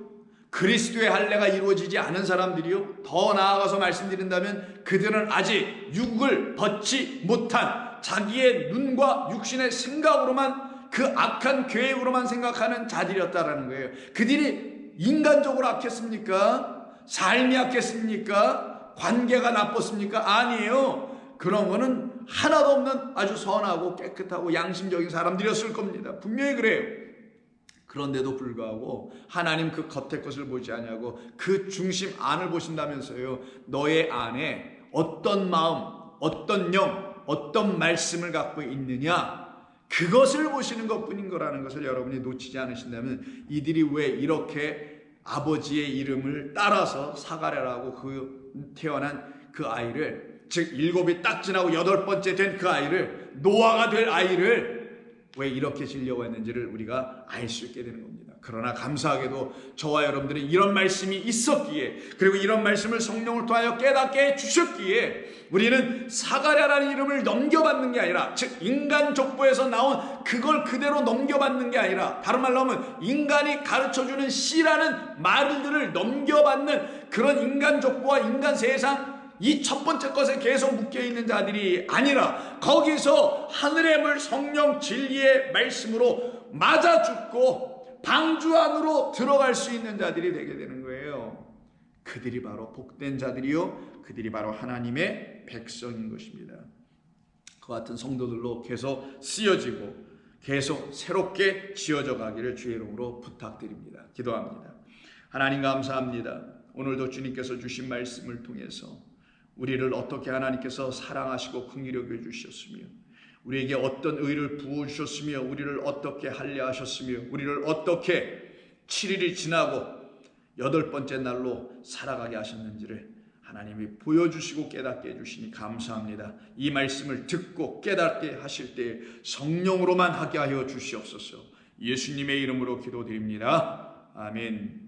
그리스도의 할례가 이루어지지 않은 사람들이요, 더 나아가서 말씀드린다면 그들은 아직 육을 벗지 못한 자기의 눈과 육신의 생각으로만, 그 악한 계획으로만 생각하는 자들이었다라는 거예요. 그들이 인간적으로 악했습니까? 삶이 악했습니까? 관계가 나빴습니까? 아니에요. 그런 거는 하나도 없는 아주 선하고 깨끗하고 양심적인 사람들이었을 겁니다. 분명히 그래요. 그런데도 불구하고 하나님 그 겉의 것을 보지 아니하고 그 중심 안을 보신다면서요. 너의 안에 어떤 마음, 어떤 영, 어떤 말씀을 갖고 있느냐, 그것을 보시는 것뿐인 거라는 것을 여러분이 놓치지 않으신다면, 이들이 왜 이렇게 아버지의 이름을 따라서 사가랴라고 그 태어난 그 아이를, 즉 7이 딱 지나고 8번째 된 그 아이를, 노아가 될 아이를 왜 이렇게 지려고 했는지를 우리가 알 수 있게 되는 겁니다. 그러나 감사하게도 저와 여러분들이 이런 말씀이 있었기에, 그리고 이런 말씀을 성령을 통하여 깨닫게 해주셨기에 우리는 사가랴라는 이름을 넘겨받는 게 아니라, 즉 인간 족보에서 나온 그걸 그대로 넘겨받는 게 아니라, 다른 말로 하면 인간이 가르쳐주는 씨라는 말들을 넘겨받는 그런 인간 족보와 인간 세상, 이 첫 번째 것에 계속 묶여있는 자들이 아니라 거기서 하늘의 물 성령 진리의 말씀으로 맞아 죽고 방주 안으로 들어갈 수 있는 자들이 되게 되는 거예요. 그들이 바로 복된 자들이요, 그들이 바로 하나님의 백성인 것입니다. 그 같은 성도들로 계속 쓰여지고 계속 새롭게 지어져 가기를 주의 이름으로 부탁드립니다. 기도합니다. 하나님 감사합니다. 오늘도 주님께서 주신 말씀을 통해서 우리를 어떻게 하나님께서 사랑하시고 긍휼히 여겨 주셨으며, 우리에게 어떤 의를 부어주셨으며, 우리를 어떻게 할례하셨으며, 우리를 어떻게 7일이 지나고 8번째 날로 살아가게 하셨는지를 하나님이 보여주시고 깨닫게 해주시니 감사합니다. 이 말씀을 듣고 깨닫게 하실 때 성령으로만 하게 하여 주시옵소서. 예수님의 이름으로 기도드립니다. 아멘.